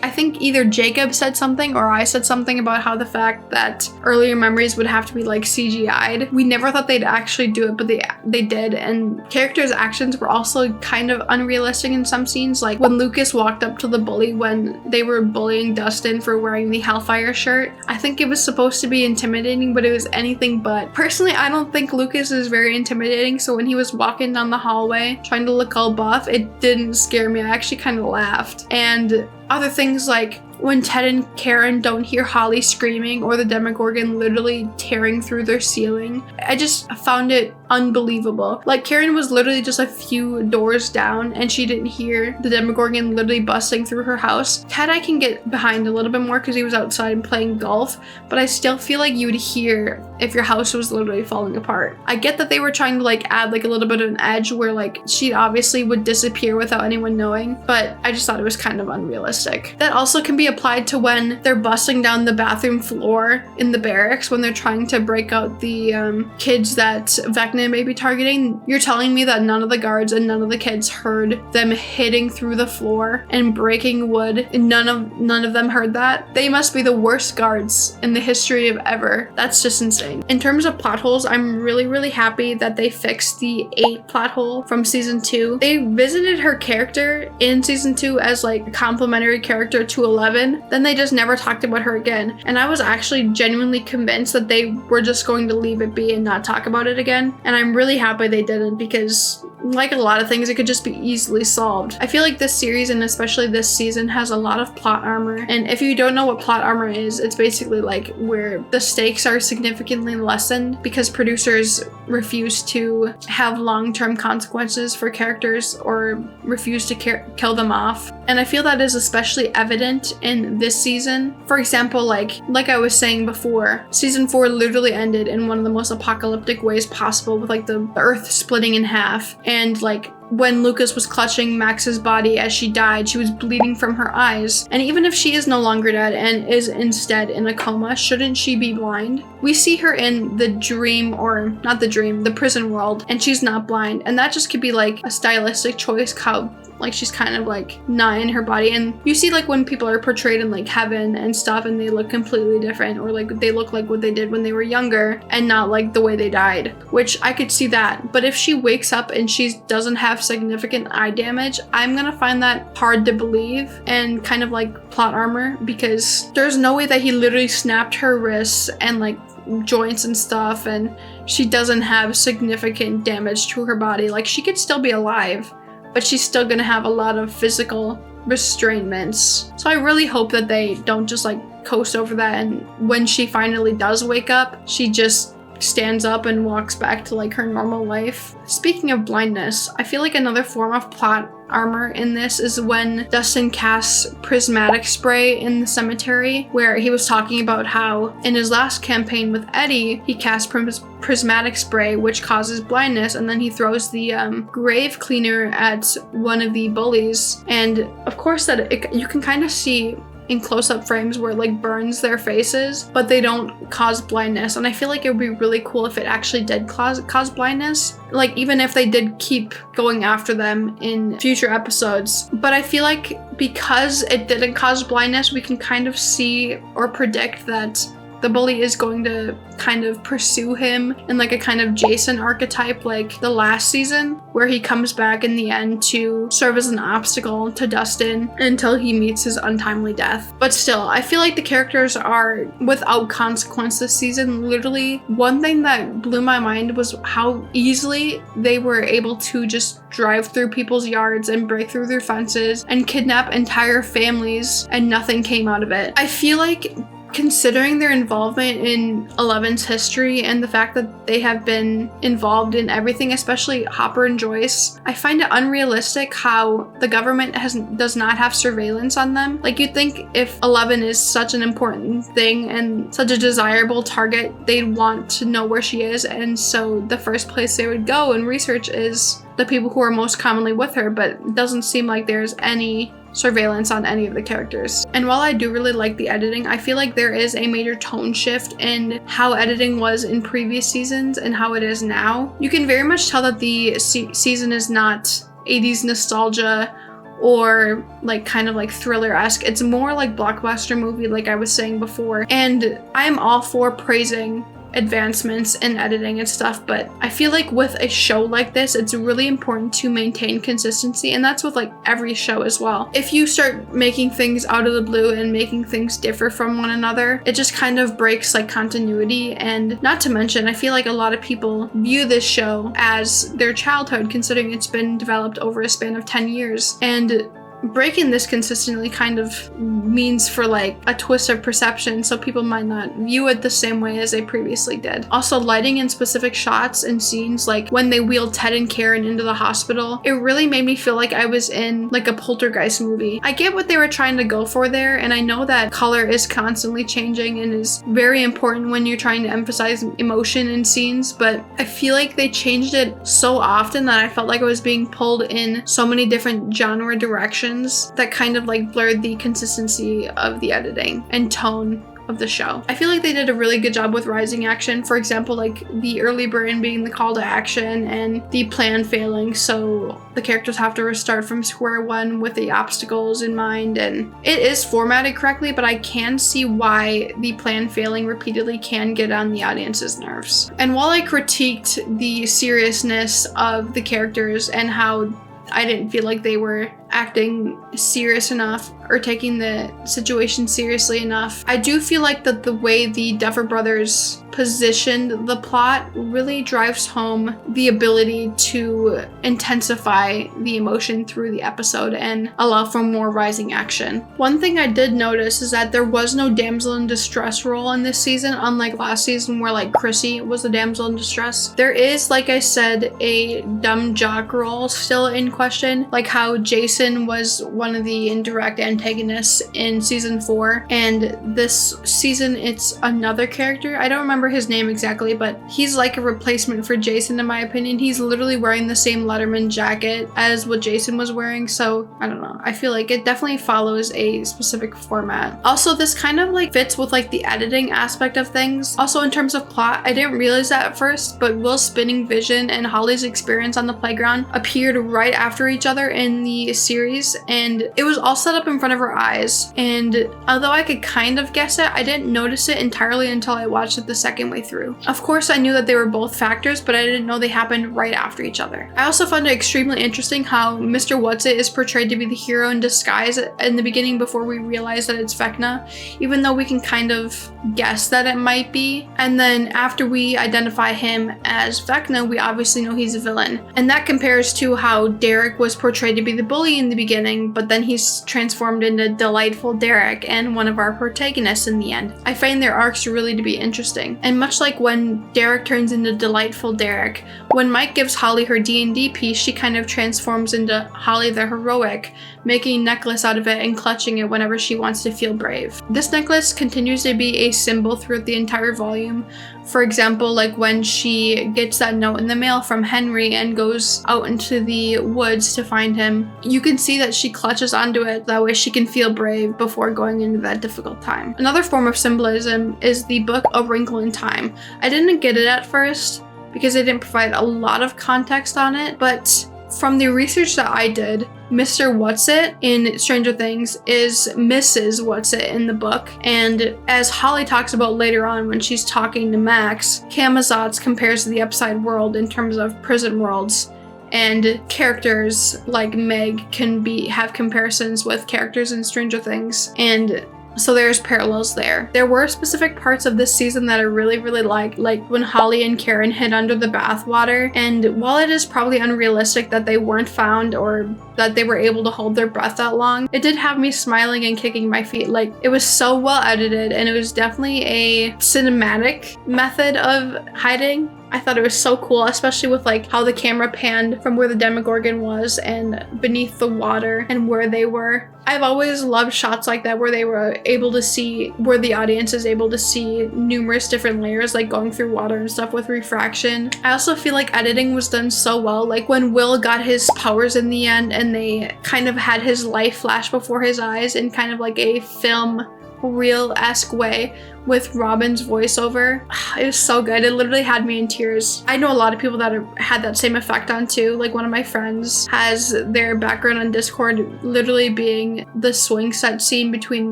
I think either Jacob said something or I said something about how the fact that earlier memories would have to be like CGI'd. We never thought they'd actually do it, but they did. And characters' actions were also kind of unrealistic in some scenes. Like when Lucas walked up to the bully when they were bullying Dustin for wearing the Hellfire shirt. I think it was supposed to be intimidating, but it was anything but. Personally, I don't think Lucas is very intimidating, so when he was walking down the hallway trying to look all buff, it didn't scare me. I actually kind of laughed. And other things like when Ted and Karen don't hear Holly screaming or the Demogorgon literally tearing through their ceiling, I just found it unbelievable. Like Karen was literally just a few doors down and she didn't hear the Demogorgon literally busting through her house. Ted I can get behind a little bit more because he was outside playing golf, but I still feel like you would hear if your house was literally falling apart. I get that they were trying to like add like a little bit of an edge where like she obviously would disappear without anyone knowing, but I just thought it was kind of unrealistic. That also can be applied to when they're busting down the bathroom floor in the barracks when they're trying to break out the kids that Vecna may be targeting. You're telling me that none of the guards and none of the kids heard them hitting through the floor and breaking wood, and none of them heard that? They must be the worst guards in the history of ever. That's just insane. In terms of plot holes, I'm really happy that they fixed the 8 plot hole from season 2. They visited her character in season 2 as like a complimentary character to 11, then they just never talked about her again. And I was actually genuinely convinced that they were just going to leave it be and not talk about it again. And I'm really happy they didn't, because like a lot of things, it could just be easily solved. I feel like this series, and especially this season, has a lot of plot armor. And if you don't know what plot armor is, it's basically like where the stakes are significantly lessened because producers refuse to have long-term consequences for characters or refuse to kill them off. And I feel that is especially evident in this season. For example, like I was saying before, season 4 literally ended in one of the most apocalyptic ways possible, with like the earth splitting in half. And like when Lucas was clutching Max's body as she died, she was bleeding from her eyes. And even if she is no longer dead and is instead in a coma, shouldn't she be blind? We see her in the dream, or not the dream, the prison world, and she's not blind. And that just could be like a stylistic choice, how like she's kind of like not in her body. And you see like when people are portrayed in like heaven and stuff and they look completely different, or like they look like what they did when they were younger and not like the way they died, which I could see that. But if she wakes up and she doesn't have significant eye damage, I'm gonna find that hard to believe and kind of like plot armor, because there's no way that he literally snapped her wrists and like joints and stuff and she doesn't have significant damage to her body. Like she could still be alive, but she's still gonna have a lot of physical restraints. So I really hope that they don't just like coast over that, and when she finally does wake up, she just stands up and walks back to like her normal life. Speaking of blindness, I feel like another form of plot armor in this is when Dustin casts prismatic spray in the cemetery, where he was talking about how in his last campaign with Eddie, he cast prismatic spray, which causes blindness, and then he throws the grave cleaner at one of the bullies. And of course that you can kind of see in close-up frames where it like burns their faces, but they don't cause blindness. And I feel like it would be really cool if it actually did cause blindness, like even if they did keep going after them in future episodes. But I feel like because it didn't cause blindness, we can kind of see or predict that the bully is going to kind of pursue him in like a kind of Jason archetype, like the last season, where he comes back in the end to serve as an obstacle to Dustin until he meets his untimely death. But still, I feel like the characters are without consequence this season. Literally, one thing that blew my mind was how easily they were able to just drive through people's yards and break through their fences and kidnap entire families, and nothing came out of it. I feel like, considering their involvement in 11's history and the fact that they have been involved in everything, especially Hopper and Joyce, I find it unrealistic how the government does not have surveillance on them. Like, you'd think if 11 is such an important thing and such a desirable target, they'd want to know where she is, and so the first place they would go and research is the people who are most commonly with her, but it doesn't seem like there's any surveillance on any of the characters. And while I do really like the editing, I feel like there is a major tone shift in how editing was in previous seasons and how it is now. You can very much tell that the season is not 80s nostalgia or like kind of like thriller-esque. It's more like blockbuster movie, like I was saying before. And I'm all for praising advancements in editing and stuff, but I feel like with a show like this, it's really important to maintain consistency, and that's with like every show as well. If you start making things out of the blue and making things differ from one another, it just kind of breaks like continuity. And not to mention, I feel like a lot of people view this show as their childhood, considering it's been developed over a span of 10 years. And breaking this consistently kind of means for like a twist of perception, so people might not view it the same way as they previously did. Also, lighting in specific shots and scenes, like when they wheeled Ted and Karen into the hospital, it really made me feel like I was in like a poltergeist movie. I get what they were trying to go for there, and I know that color is constantly changing and is very important when you're trying to emphasize emotion in scenes, but I feel like they changed it so often that I felt like I was being pulled in so many different genre directions that kind of like blurred the consistency of the editing and tone of the show. I feel like they did a really good job with rising action. For example, like the early burn being the call to action and the plan failing, so the characters have to restart from square one with the obstacles in mind. And it is formatted correctly, but I can see why the plan failing repeatedly can get on the audience's nerves. And while I critiqued the seriousness of the characters and how I didn't feel like they were acting serious enough or taking the situation seriously enough, I do feel like that the way the Duffer Brothers positioned the plot really drives home the ability to intensify the emotion through the episode and allow for more rising action. One thing I did notice is that there was no damsel in distress role in this season, unlike last season where like Chrissy was the damsel in distress. There is, like I said, a dumb jock role still in question, like how Jason was one of the indirect antagonists in season 4, and this season it's another character. I don't remember his name exactly, but he's like a replacement for Jason in my opinion. He's literally wearing the same Letterman jacket as what Jason was wearing, so I don't know. I feel like it definitely follows a specific format. Also, this kind of like fits with like the editing aspect of things. Also, in terms of plot, I didn't realize that at first, but Will's spinning vision and Holly's experience on the playground appeared right after each other in the series, and it was all set up in front of our eyes. And although I could kind of guess it, I didn't notice it entirely until I watched it the second way through. Of course, I knew that they were both factors, but I didn't know they happened right after each other. I also found it extremely interesting how Mr. Whatsit is portrayed to be the hero in disguise in the beginning before we realize that it's Vecna, even though we can kind of guess that it might be. And then after we identify him as Vecna, we obviously know he's a villain. And that compares to how Derek was portrayed to be the bully in the beginning, but then he's transformed into delightful Derek and one of our protagonists in the end. I find their arcs really to be interesting. And much like when Derek turns into delightful Derek, when Mike gives Holly her D&D piece, she kind of transforms into Holly the heroic, making a necklace out of it and clutching it whenever she wants to feel brave. This necklace continues to be a symbol throughout the entire volume. For example, like when she gets that note in the mail from Henry and goes out into the woods to find him, you can see that she clutches onto it, that way she can feel brave before going into that difficult time. Another form of symbolism is the book A Wrinkle in Time. I didn't get it at first because they didn't provide a lot of context on it, but from the research that I did, Mr. Whatsit in Stranger Things is Mrs. Whatsit in the book, and as Holly talks about later on when she's talking to Max, Camazotz compares to the Upside World in terms of prison worlds, and characters like Meg can have comparisons with characters in Stranger Things, and so there's parallels there. There were specific parts of this season that I really liked, like when Holly and Karen hid under the bathwater, and while it is probably unrealistic that they weren't found or that they were able to hold their breath that long, it did have me smiling and kicking my feet. Like, it was so well edited, and it was definitely a cinematic method of hiding. I thought it was so cool, especially with like how the camera panned from where the Demogorgon was and beneath the water and where they were. I've always loved shots like that where they were able to see, where the audience is able to see numerous different layers, like going through water and stuff with refraction. I also feel like editing was done so well. Like when Will got his powers in the end and they kind of had his life flash before his eyes in kind of like a film real-esque way with Robin's voiceover. It was so good. It literally had me in tears. I know a lot of people that have had that same effect on too. Like one of my friends has their background on Discord literally being the swing set scene between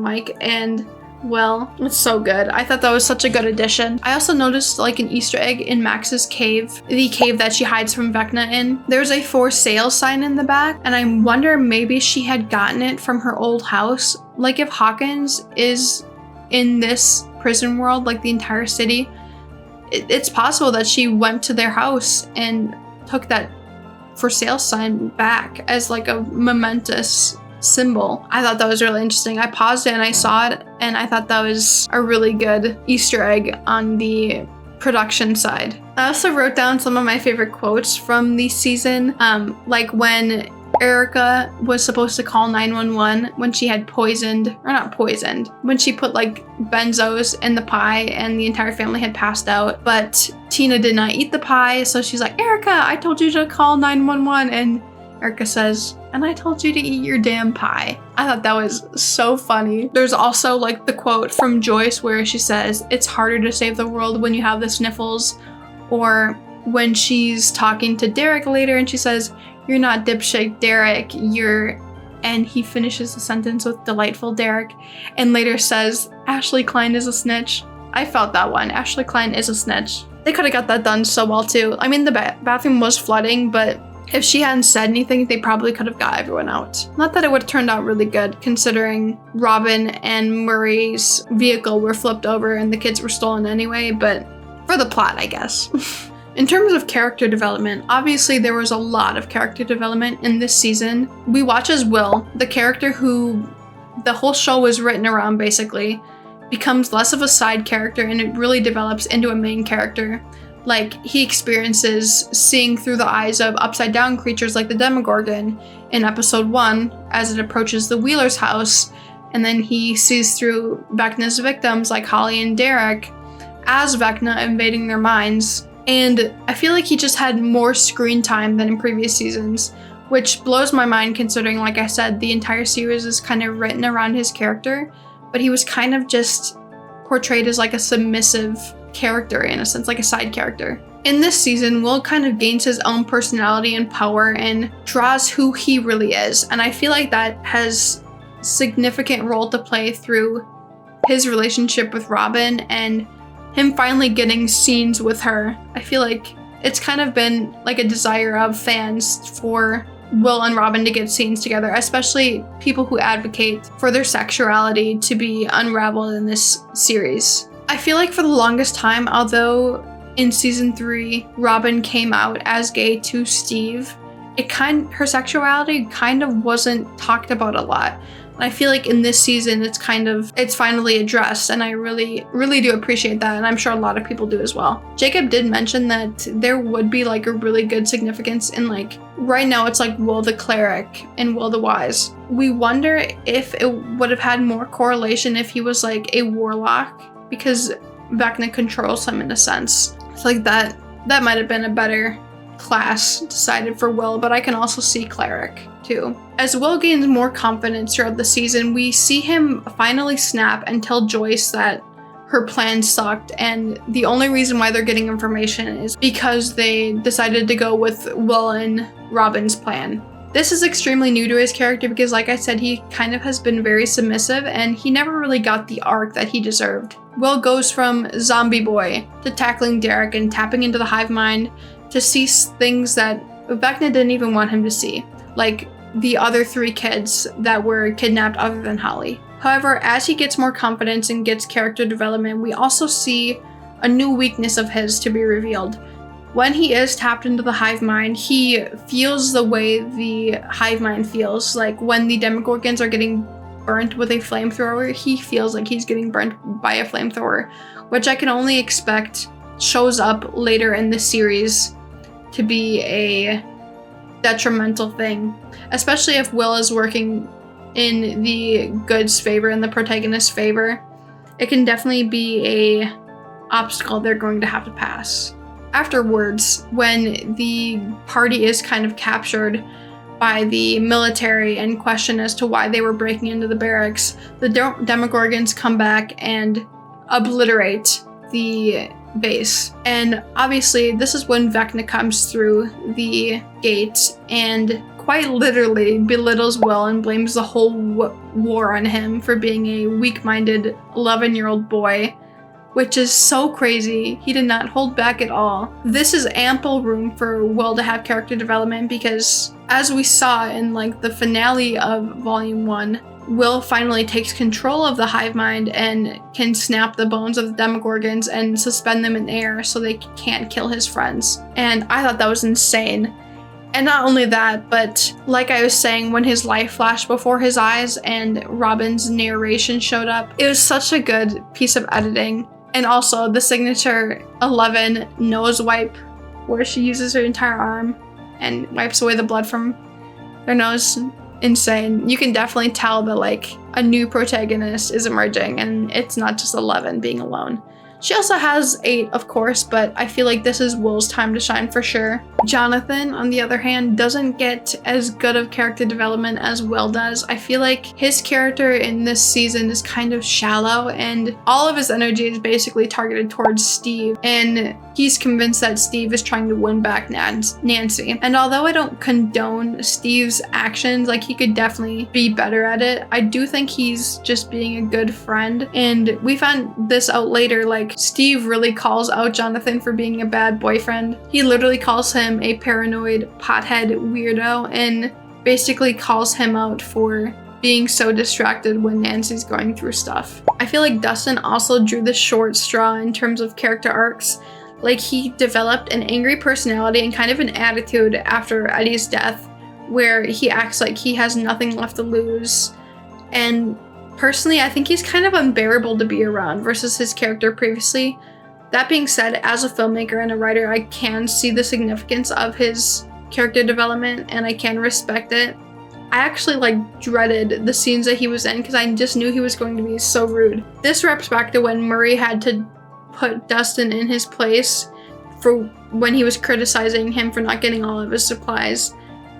Mike and Will. It's so good. I thought that was such a good addition. I also noticed like an Easter egg in Max's cave, the cave that she hides from Vecna in. There's a for sale sign in the back, and I wonder maybe she had gotten it from her old house. Like if Hawkins is in this prison world, like the entire city, it's possible that she went to their house and took that for sale sign back as like a momentous symbol. I thought that was really interesting. I paused it and I saw it, and I thought that was a really good Easter egg on the production side. I also wrote down some of my favorite quotes from the season, like when Erica was supposed to call 911 when she had when she put like benzos in the pie and the entire family had passed out, but Tina did not eat the pie, so she's like, Erica, I told you to call 911, and Erica says, and I told you to eat your damn pie. I thought that was so funny. There's also like the quote from Joyce where she says, it's harder to save the world when you have the sniffles, or when she's talking to Derek later and she says, you're not dipshit Derek, you're, and he finishes the sentence with delightful Derek, and later says, Ashley Klein is a snitch. I felt that one. Ashley Klein is a snitch. They could have got that done so well too. I mean, the bathroom was flooding, but if she hadn't said anything, they probably could have got everyone out. Not that it would have turned out really good, considering Robin and Murray's vehicle were flipped over and the kids were stolen anyway, but for the plot, I guess. In terms of character development, obviously there was a lot of character development in this season. We watch as Will, the character who the whole show was written around basically, becomes less of a side character and it really develops into a main character. Like, he experiences seeing through the eyes of upside-down creatures like the Demogorgon in episode 1 as it approaches the Wheeler's house, and then he sees through Vecna's victims like Holly and Derek as Vecna invading their minds. And I feel like he just had more screen time than in previous seasons, which blows my mind considering, like I said, the entire series is kind of written around his character, but he was kind of just portrayed as like a submissive character in a sense, like a side character. In this season, Will kind of gains his own personality and power and draws who he really is, and I feel like that has significant role to play through his relationship with Robin and him finally getting scenes with her. I feel like it's kind of been like a desire of fans for Will and Robin to get scenes together, especially people who advocate for their sexuality to be unraveled in this series. I feel like for the longest time, although in season 3, Robin came out as gay to Steve, her sexuality kind of wasn't talked about a lot. And I feel like in this season, it's finally addressed, and I really, really do appreciate that, and I'm sure a lot of people do as well. Jacob did mention that there would be like a really good significance in like, right now it's like Will the Cleric and Will the Wise. We wonder if it would have had more correlation if he was like a warlock, because Vecna controls him in a sense. It's like that might have been a better class decided for Will, but I can also see Cleric too. As Will gains more confidence throughout the season, we see him finally snap and tell Joyce that her plan sucked, and the only reason why they're getting information is because they decided to go with Will and Robin's plan. This is extremely new to his character because, like I said, he kind of has been very submissive and he never really got the arc that he deserved. Will goes from zombie boy to tackling Derek and tapping into the hive mind to see things that Vecna didn't even want him to see, like the other 3 kids that were kidnapped other than Holly. However, as he gets more confidence and gets character development, we also see a new weakness of his to be revealed. When he is tapped into the hive mind, he feels the way the hive mind feels. Like when the Demogorgons are getting burnt with a flamethrower, he feels like he's getting burnt by a flamethrower, which I can only expect shows up later in the series to be a detrimental thing, especially if Will is working in the good's favor, in the protagonist's favor. It can definitely be a obstacle they're going to have to pass. Afterwards, when the party is kind of captured by the military and questioned as to why they were breaking into the barracks, the Demogorgons come back and obliterate the base. And obviously, this is when Vecna comes through the gate and quite literally belittles Will and blames the whole war on him for being a weak-minded 11-year-old boy, which is so crazy. He did not hold back at all. This is ample room for Will to have character development because, as we saw in like the finale of Volume 1, Will finally takes control of the hive mind and can snap the bones of the Demogorgons and suspend them in air so they can't kill his friends. And I thought that was insane. And not only that, but like I was saying, when his life flashed before his eyes and Robin's narration showed up, it was such a good piece of editing. And also the signature 11 nose wipe, where she uses her entire arm and wipes away the blood from their nose. Insane. You can definitely tell that like a new protagonist is emerging and it's not just 11 being alone. She also has 8, of course, but I feel like this is Will's time to shine for sure. Jonathan, on the other hand, doesn't get as good of character development as Will does. I feel like his character in this season is kind of shallow and all of his energy is basically targeted towards Steve, and he's convinced that Steve is trying to win back Nancy. And although I don't condone Steve's actions, like he could definitely be better at it, I do think he's just being a good friend. And we found this out later, like Steve really calls out Jonathan for being a bad boyfriend. He literally calls him a paranoid pothead weirdo and basically calls him out for being so distracted when Nancy's going through stuff. I feel like Dustin also drew the short straw in terms of character arcs. Like he developed an angry personality and kind of an attitude after Eddie's death where he acts like he has nothing left to lose. And personally, I think he's kind of unbearable to be around versus his character previously. That being said, as a filmmaker and a writer, I can see the significance of his character development and I can respect it. I actually like dreaded the scenes that he was in because I just knew he was going to be so rude. This reps back to when Murray had to put Dustin in his place for when he was criticizing him for not getting all of his supplies.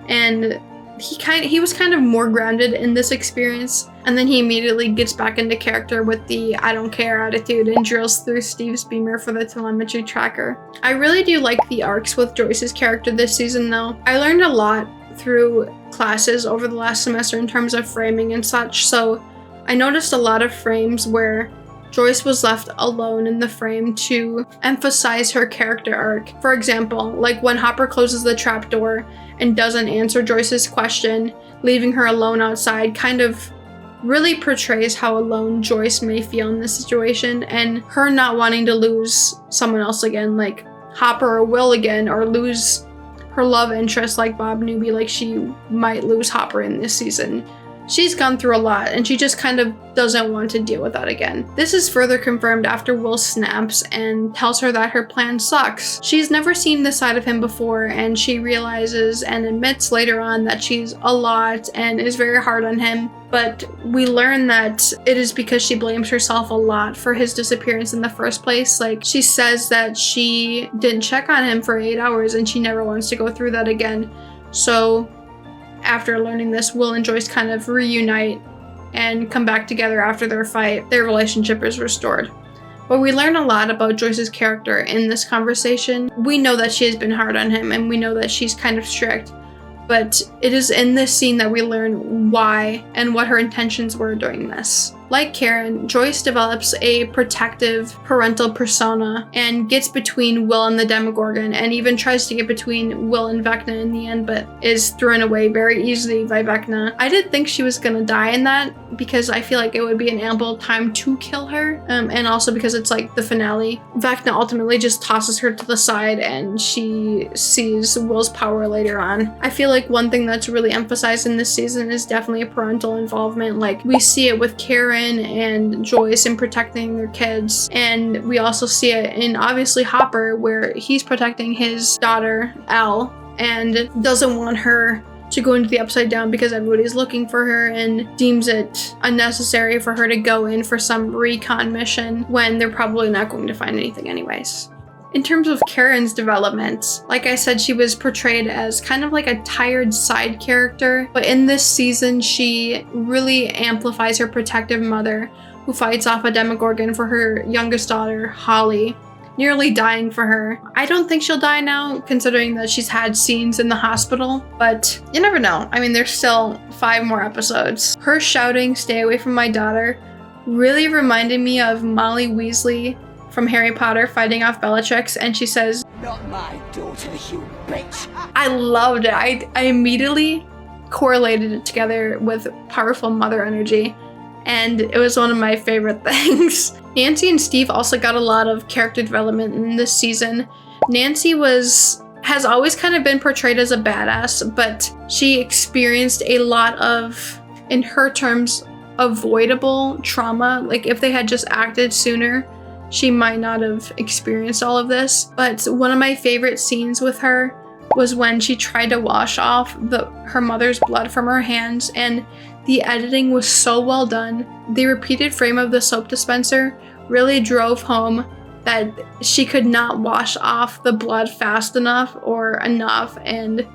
And he was kind of more grounded in this experience, and then he immediately gets back into character with the I don't care attitude and drills through Steve's beamer for the telemetry tracker. I really do like the arcs with Joyce's character this season though. I learned a lot through classes over the last semester in terms of framing and such, so I noticed a lot of frames where Joyce was left alone in the frame to emphasize her character arc. For example, like when Hopper closes the trapdoor and doesn't answer Joyce's question, leaving her alone outside kind of really portrays how alone Joyce may feel in this situation and her not wanting to lose someone else again, like Hopper or Will again, or lose her love interest like Bob Newby, like she might lose Hopper in this season. She's gone through a lot and she just kind of doesn't want to deal with that again. This is further confirmed after Will snaps and tells her that her plan sucks. She's never seen this side of him before and she realizes and admits later on that she's a lot and is very hard on him. But we learn that it is because she blames herself a lot for his disappearance in the first place. Like she says that she didn't check on him for 8 hours and she never wants to go through that again. So after learning this, Will and Joyce kind of reunite and come back together after their fight. Their relationship is restored. But we learn a lot about Joyce's character in this conversation. We know that she has been hard on him and we know that she's kind of strict. But it is in this scene that we learn why and what her intentions were during this. Like Karen, Joyce develops a protective parental persona and gets between Will and the Demogorgon and even tries to get between Will and Vecna in the end, but is thrown away very easily by Vecna. I did think she was gonna die in that because I feel like it would be an ample time to kill her, and also because it's like the finale. Vecna ultimately just tosses her to the side and she sees Will's power later on. I feel like one thing that's really emphasized in this season is definitely parental involvement. Like we see it with Karen Finn and Joyce in protecting their kids. And we also see it in obviously Hopper, where he's protecting his daughter, Elle, and doesn't want her to go into the Upside Down because everybody's looking for her and deems it unnecessary for her to go in for some recon mission when they're probably not going to find anything anyways. In terms of Karen's development, like I said, she was portrayed as kind of like a tired side character, but in this season, she really amplifies her protective mother, who fights off a Demogorgon for her youngest daughter, Holly, nearly dying for her. I don't think she'll die now, considering that she's had scenes in the hospital, but you never know. I mean, there's still 5 more episodes. Her shouting, "Stay away from my daughter," really reminded me of Molly Weasley from Harry Potter fighting off Bellatrix, and she says, "Not my daughter, you bitch." I loved it. I immediately correlated it together with powerful mother energy, and it was one of my favorite things. Nancy and Steve also got a lot of character development in this season. Nancy has always kind of been portrayed as a badass, but she experienced a lot of, in her terms, avoidable trauma. Like if they had just acted sooner, she might not have experienced all of this. But one of my favorite scenes with her was when she tried to wash off her mother's blood from her hands, and the editing was so well done. The repeated frame of the soap dispenser really drove home that she could not wash off the blood fast enough or enough, and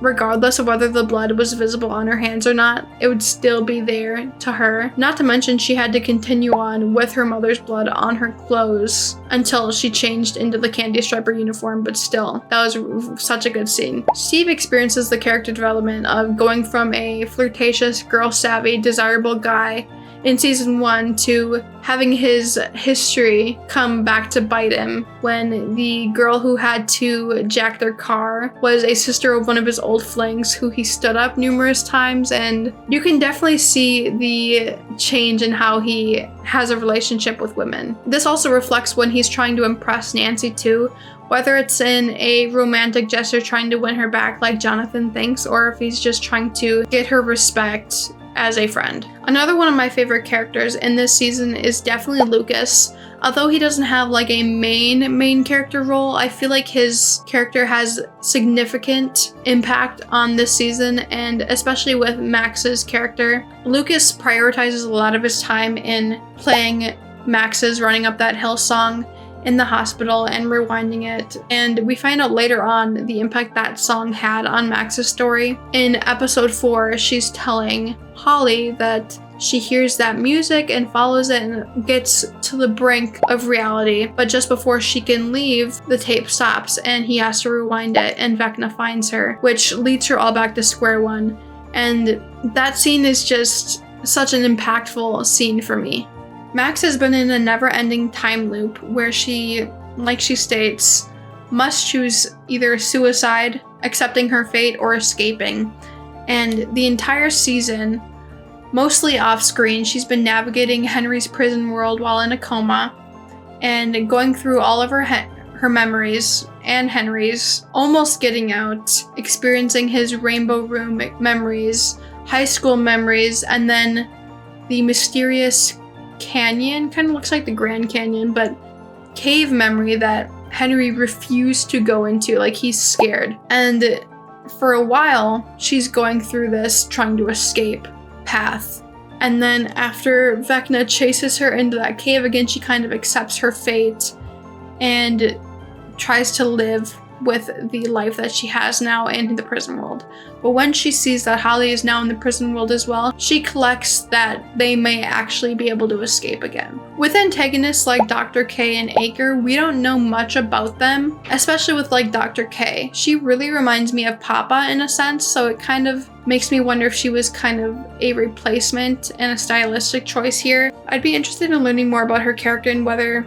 regardless of whether the blood was visible on her hands or not, it would still be there to her. Not to mention she had to continue on with her mother's blood on her clothes until she changed into the Candy Striper uniform, but still, that was such a good scene. Steve experiences the character development of going from a flirtatious, girl-savvy, desirable guy in season 1 to having his history come back to bite him when the girl who had to jack their car was a sister of one of his old flings who he stood up numerous times, and you can definitely see the change in how he has a relationship with women. This also reflects when he's trying to impress Nancy too, whether it's in a romantic gesture trying to win her back like Jonathan thinks, or if he's just trying to get her respect as a friend. Another one of my favorite characters in this season is definitely Lucas. Although he doesn't have like a main character role, I feel like his character has significant impact on this season, and especially with Max's character. Lucas prioritizes a lot of his time in playing Max's Running Up That Hill song in the hospital and rewinding it, and we find out later on the impact that song had on Max's story. In episode 4, she's telling Holly that she hears that music and follows it and gets to the brink of reality, but just before she can leave, the tape stops and he has to rewind it, and Vecna finds her, which leads her all back to square one. And that scene is just such an impactful scene for me. Max has been in a never-ending time loop where she, like she states, must choose either suicide, accepting her fate, or escaping. And the entire season, mostly off-screen, she's been navigating Henry's prison world while in a coma and going through all of her memories and Henry's, almost getting out, experiencing his rainbow room memories, high school memories, and then the mysterious canyon, kind of looks like the Grand Canyon, but cave memory that Henry refused to go into, like he's scared. And for a while, she's going through this trying to escape path. And then after Vecna chases her into that cave again, she kind of accepts her fate and tries to live with the life that she has now in the prison world. But when she sees that Holly is now in the prison world as well, she collects that they may actually be able to escape again. With antagonists like Dr. K and Acre, we don't know much about them, especially with like Dr. K. She really reminds me of Papa in a sense, so it kind of makes me wonder if she was kind of a replacement and a stylistic choice here. I'd be interested in learning more about her character and whether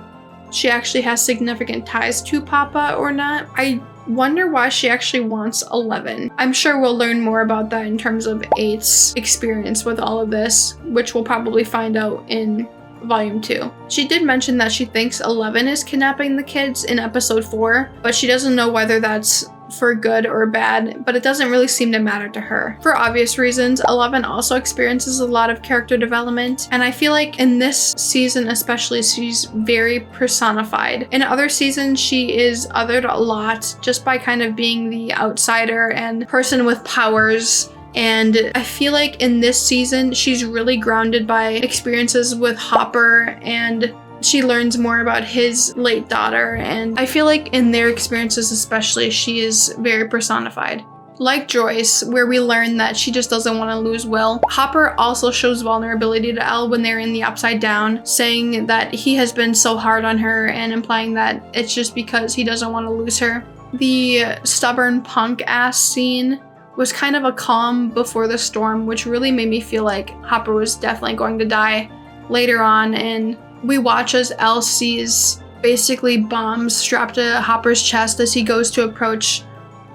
she actually has significant ties to Papa or not. I wonder why she actually wants 11. I'm sure we'll learn more about that in terms of 8's experience with all of this, which we'll probably find out in Volume 2. She did mention that she thinks 11 is kidnapping the kids in episode 4, but she doesn't know whether that's for good or bad, but it doesn't really seem to matter to her. For obvious reasons, 11 also experiences a lot of character development, and I feel like in this season especially, she's very personified. In other seasons, she is othered a lot just by kind of being the outsider and person with powers. And I feel like in this season, she's really grounded by experiences with Hopper, and she learns more about his late daughter, and I feel like in their experiences especially, she is very personified. Like Joyce, where we learn that she just doesn't want to lose Will, Hopper also shows vulnerability to Elle when they're in the Upside Down, saying that he has been so hard on her and implying that it's just because he doesn't want to lose her. The stubborn punk-ass scene was kind of a calm before the storm, which really made me feel like Hopper was definitely going to die later on, and we watch as Elle sees basically bombs strapped to Hopper's chest as he goes to approach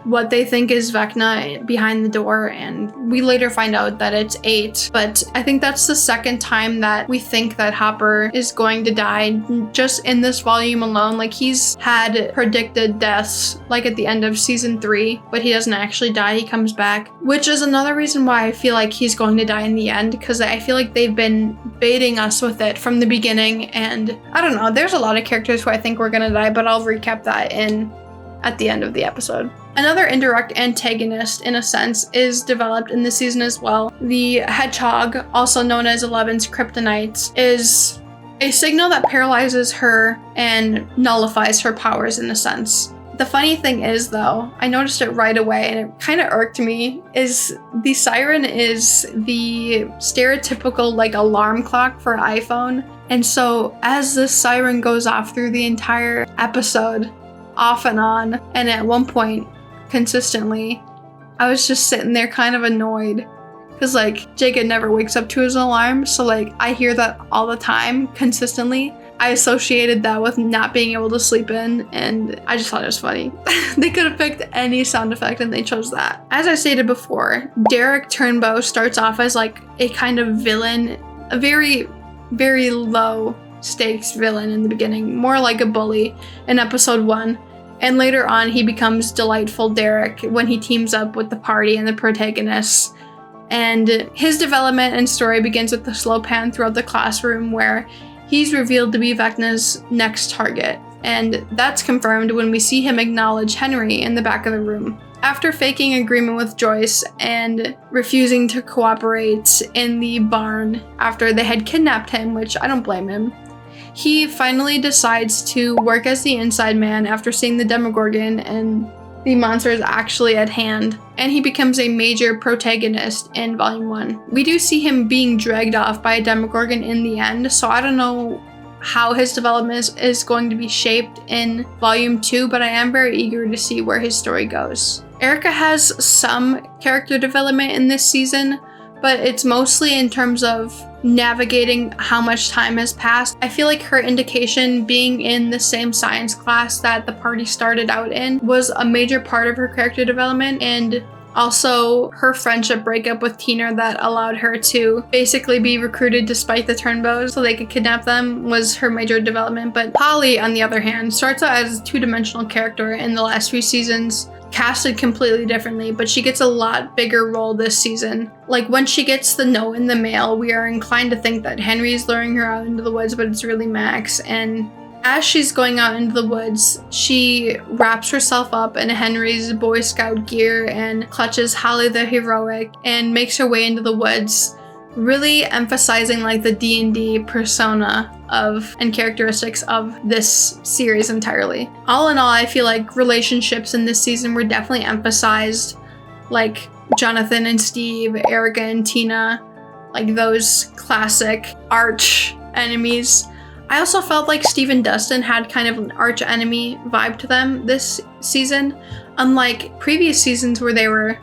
what they think is Vecna behind the door, and we later find out that it's 8. But I think that's the second time that we think that Hopper is going to die just in this volume alone. Like, he's had predicted deaths like at the end of season 3, but he doesn't actually die, he comes back, which is another reason why I feel like he's going to die in the end, because I feel like they've been baiting us with it from the beginning. And I don't know, there's a lot of characters who I think we're gonna die, but I'll recap that at the end of the episode. Another indirect antagonist, in a sense, is developed in this season as well. The hedgehog, also known as 11's kryptonite, is a signal that paralyzes her and nullifies her powers in a sense. The funny thing is, though, I noticed it right away and it kind of irked me, is the siren is the stereotypical like alarm clock for iPhone. And so as this siren goes off through the entire episode, off and on, and at one point consistently, I was just sitting there kind of annoyed because like Jacob never wakes up to his alarm, so like I hear that all the time consistently. I associated that with not being able to sleep in, and I just thought it was funny. They could have picked any sound effect and they chose that. As I stated before, Derek Turnbow starts off as like a kind of villain, a very, very low stakes villain in the beginning, more like a bully in episode 1. And later on, he becomes Delightful Derek when he teams up with the party and the protagonists. And his development and story begins with the slow pan throughout the classroom where he's revealed to be Vecna's next target. And that's confirmed when we see him acknowledge Henry in the back of the room. After faking agreement with Joyce and refusing to cooperate in the barn after they had kidnapped him, which I don't blame him, he finally decides to work as the inside man after seeing the Demogorgon and the monster is actually at hand, and he becomes a major protagonist in Volume 1. We do see him being dragged off by a Demogorgon in the end, so I don't know how his development is going to be shaped in Volume 2, but I am very eager to see where his story goes. Erica has some character development in this season, but it's mostly in terms of navigating how much time has passed. I feel like her indication being in the same science class that the party started out in was a major part of her character development, and also her friendship breakup with Tina that allowed her to basically be recruited despite the Turnbows so they could kidnap them was her major development. But Polly, on the other hand, starts out as a two-dimensional character in the last few seasons, casted completely differently, but she gets a lot bigger role this season. Like when she gets the note in the mail, we are inclined to think that Henry is luring her out into the woods, but it's really Max. And as she's going out into the woods, she wraps herself up in Henry's Boy Scout gear and clutches Holly the Heroic and makes her way into the woods, really emphasizing like the D&D persona of and characteristics of this series entirely. All in all, I feel like relationships in this season were definitely emphasized, like Jonathan and Steve, Erica and Tina, like those classic arch enemies. I also felt like Steve and Dustin had kind of an arch enemy vibe to them this season, unlike previous seasons where they were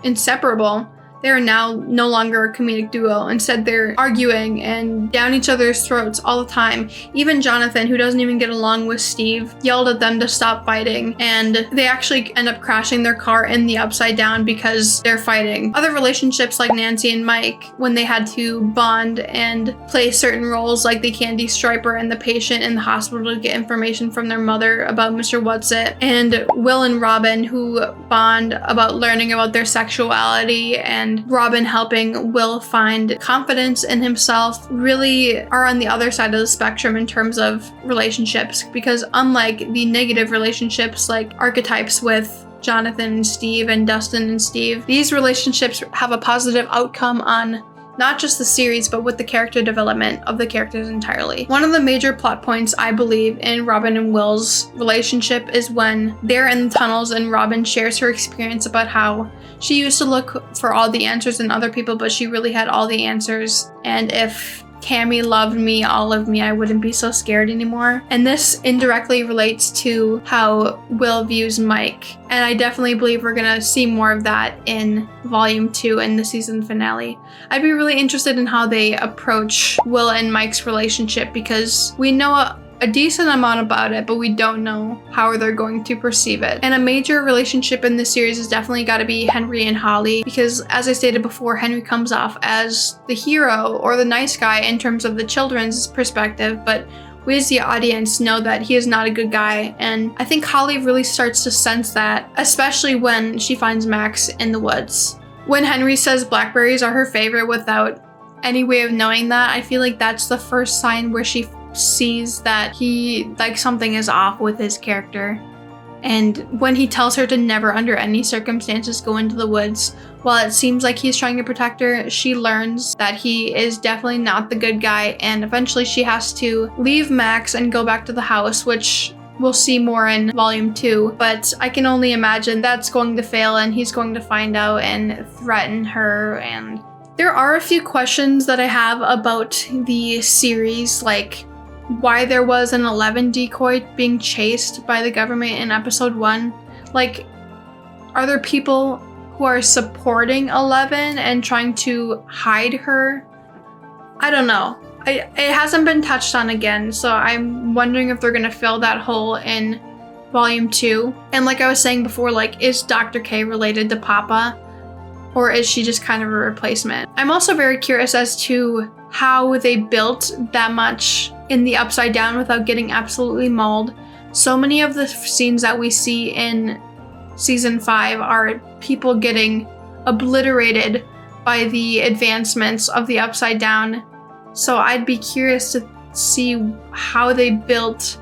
inseparable. They are now no longer a comedic duo. Instead, they're arguing and down each other's throats all the time. Even Jonathan, who doesn't even get along with Steve, yelled at them to stop fighting, and they actually end up crashing their car in the Upside Down because they're fighting. Other relationships like Nancy and Mike, when they had to bond and play certain roles like the candy striper and the patient in the hospital to get information from their mother about Mr. Whatsit, and Will and Robin, who bond about learning about their sexuality, and Robin helping Will find confidence in himself, really are on the other side of the spectrum in terms of relationships, because unlike the negative relationships like archetypes with Jonathan and Steve and Dustin and Steve, these relationships have a positive outcome on not just the series, but with the character development of the characters entirely. One of the major plot points, I believe, in Robin and Will's relationship is when they're in the tunnels and Robin shares her experience about how she used to look for all the answers in other people, but she really had all the answers. And if Cammy loved me, all of me, I wouldn't be so scared anymore. And this indirectly relates to how Will views Mike. And I definitely believe we're gonna see more of that in Volume 2 in the season finale. I'd be really interested in how they approach Will and Mike's relationship, because we know a decent amount about it, but we don't know how they're going to perceive it. And a major relationship in this series has definitely got to be Henry and Holly, because as I stated before, Henry comes off as the hero or the nice guy in terms of the children's perspective, but we as the audience know that he is not a good guy. And I think Holly really starts to sense that, especially when she finds Max in the woods. When Henry says blackberries are her favorite without any way of knowing that, I feel like that's the first sign where she sees that something is off with his character. And when he tells her to never under any circumstances go into the woods, while it seems like he's trying to protect her, she learns that he is definitely not the good guy, and eventually she has to leave Max and go back to the house, which we'll see more in Volume 2, but I can only imagine that's going to fail and he's going to find out and threaten her. And there are a few questions that I have about the series, like why there was an 11 decoy being chased by the government in episode 1. Like, are there people who are supporting 11 and trying to hide her? I don't know. It hasn't been touched on again, so I'm wondering if they're gonna fill that hole in Volume 2. And like I was saying before, like, is Dr. K related to Papa? Or is she just kind of a replacement? I'm also very curious as to how they built that much in the Upside Down without getting absolutely mauled. So many of the scenes that we see in Season 5 are people getting obliterated by the advancements of the Upside Down. So I'd be curious to see how they built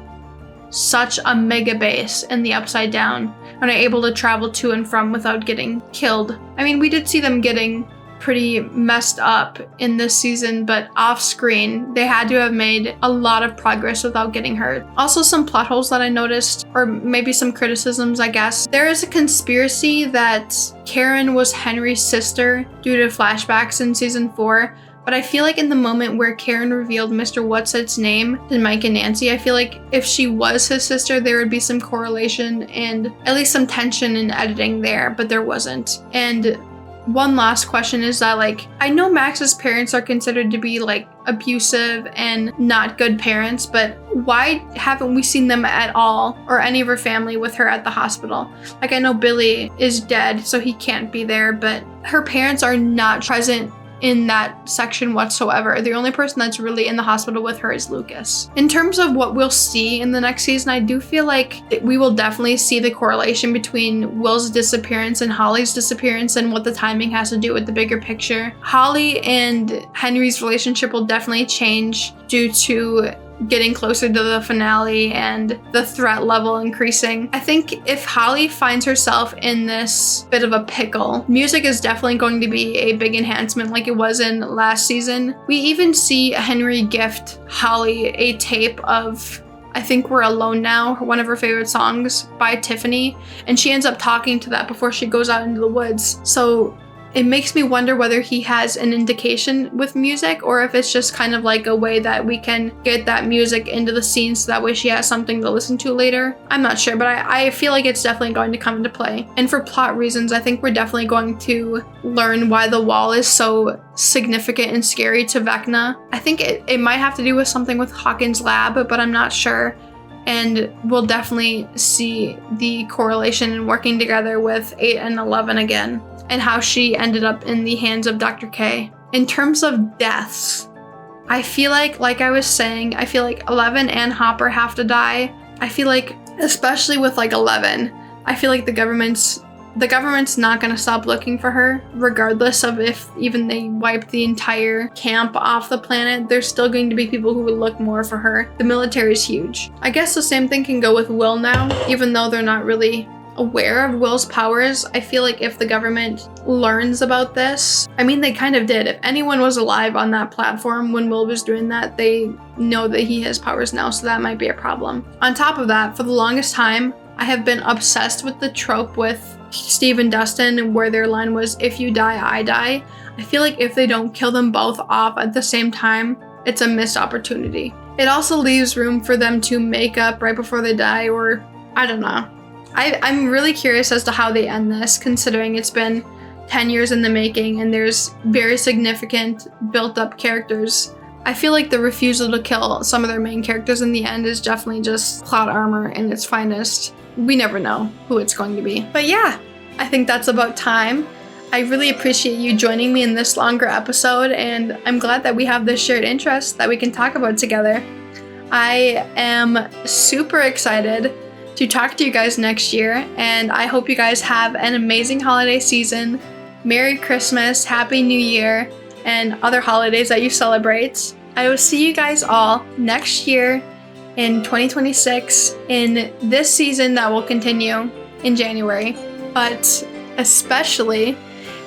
such a mega base in the Upside Down and are able to travel to and from without getting killed. I mean, we did see them getting pretty messed up in this season, but off screen, they had to have made a lot of progress without getting hurt. Also, some plot holes that I noticed, or maybe some criticisms, I guess. There is a conspiracy that Karen was Henry's sister due to flashbacks in Season 4, but I feel like in the moment where Karen revealed Mr. Whatsit's name to Mike and Nancy, I feel like if she was his sister, there would be some correlation and at least some tension in editing there, but there wasn't. And one last question is that, like, I know Max's parents are considered to be, like, abusive and not good parents, but why haven't we seen them at all, or any of her family with her at the hospital? Like, I know Billy is dead, so he can't be there, but her parents are not present in that section whatsoever. The only person that's really in the hospital with her is Lucas. In terms of what we'll see in the next season, I do feel like we will definitely see the correlation between Will's disappearance and Holly's disappearance and what the timing has to do with the bigger picture. Holly and Henry's relationship will definitely change due to getting closer to the finale and the threat level increasing. I think if Holly finds herself in this bit of a pickle, music is definitely going to be a big enhancement like it was in last season. We even see Henry gift Holly a tape of I Think We're Alone Now, one of her favorite songs by Tiffany, and she ends up talking to that before she goes out into the woods. So it makes me wonder whether he has an indication with music or if it's just kind of like a way that we can get that music into the scene so that way she has something to listen to later. I'm not sure, but I feel like it's definitely going to come into play. And for plot reasons, I think we're definitely going to learn why the wall is so significant and scary to Vecna. I think it might have to do with something with Hawkins' lab, but I'm not sure. And we'll definitely see the correlation and working together with 8 and 11 again, and how she ended up in the hands of Dr. K. In terms of deaths, I feel like I was saying, I feel like 11 and Hopper have to die. I feel like, especially with like 11, I feel like the government's not gonna stop looking for her, regardless of if even they wiped the entire camp off the planet. There's still going to be people who would look more for her. The military is huge. I guess the same thing can go with Will now, even though they're not really aware of Will's powers. I feel like if the government learns about this, I mean, they kind of did. If anyone was alive on that platform when Will was doing that, they know that he has powers now, so that might be a problem. On top of that, for the longest time, I have been obsessed with the trope with Steve and Dustin, where their line was, if you die, I die. I feel like if they don't kill them both off at the same time, it's a missed opportunity. It also leaves room for them to make up right before they die, or I don't know. I'm really curious as to how they end this, considering it's been 10 years in the making and there's very significant built-up characters. I feel like the refusal to kill some of their main characters in the end is definitely just plot armor in its finest. We never know who it's going to be. But yeah, I think that's about time. I really appreciate you joining me in this longer episode, and I'm glad that we have this shared interest that we can talk about together. I am super excited to talk to you guys next year, and I hope you guys have an amazing holiday season. Merry Christmas, Happy New Year, and other holidays that you celebrate. I will see you guys all next year in 2026 in this season that will continue in January, but especially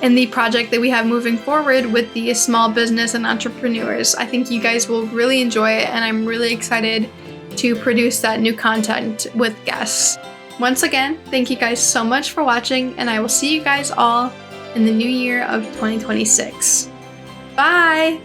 in the project that we have moving forward with the small business and entrepreneurs. I think you guys will really enjoy it, and I'm really excited to produce that new content with guests. Once again, thank you guys so much for watching, and I will see you guys all in the new year of 2026. Bye!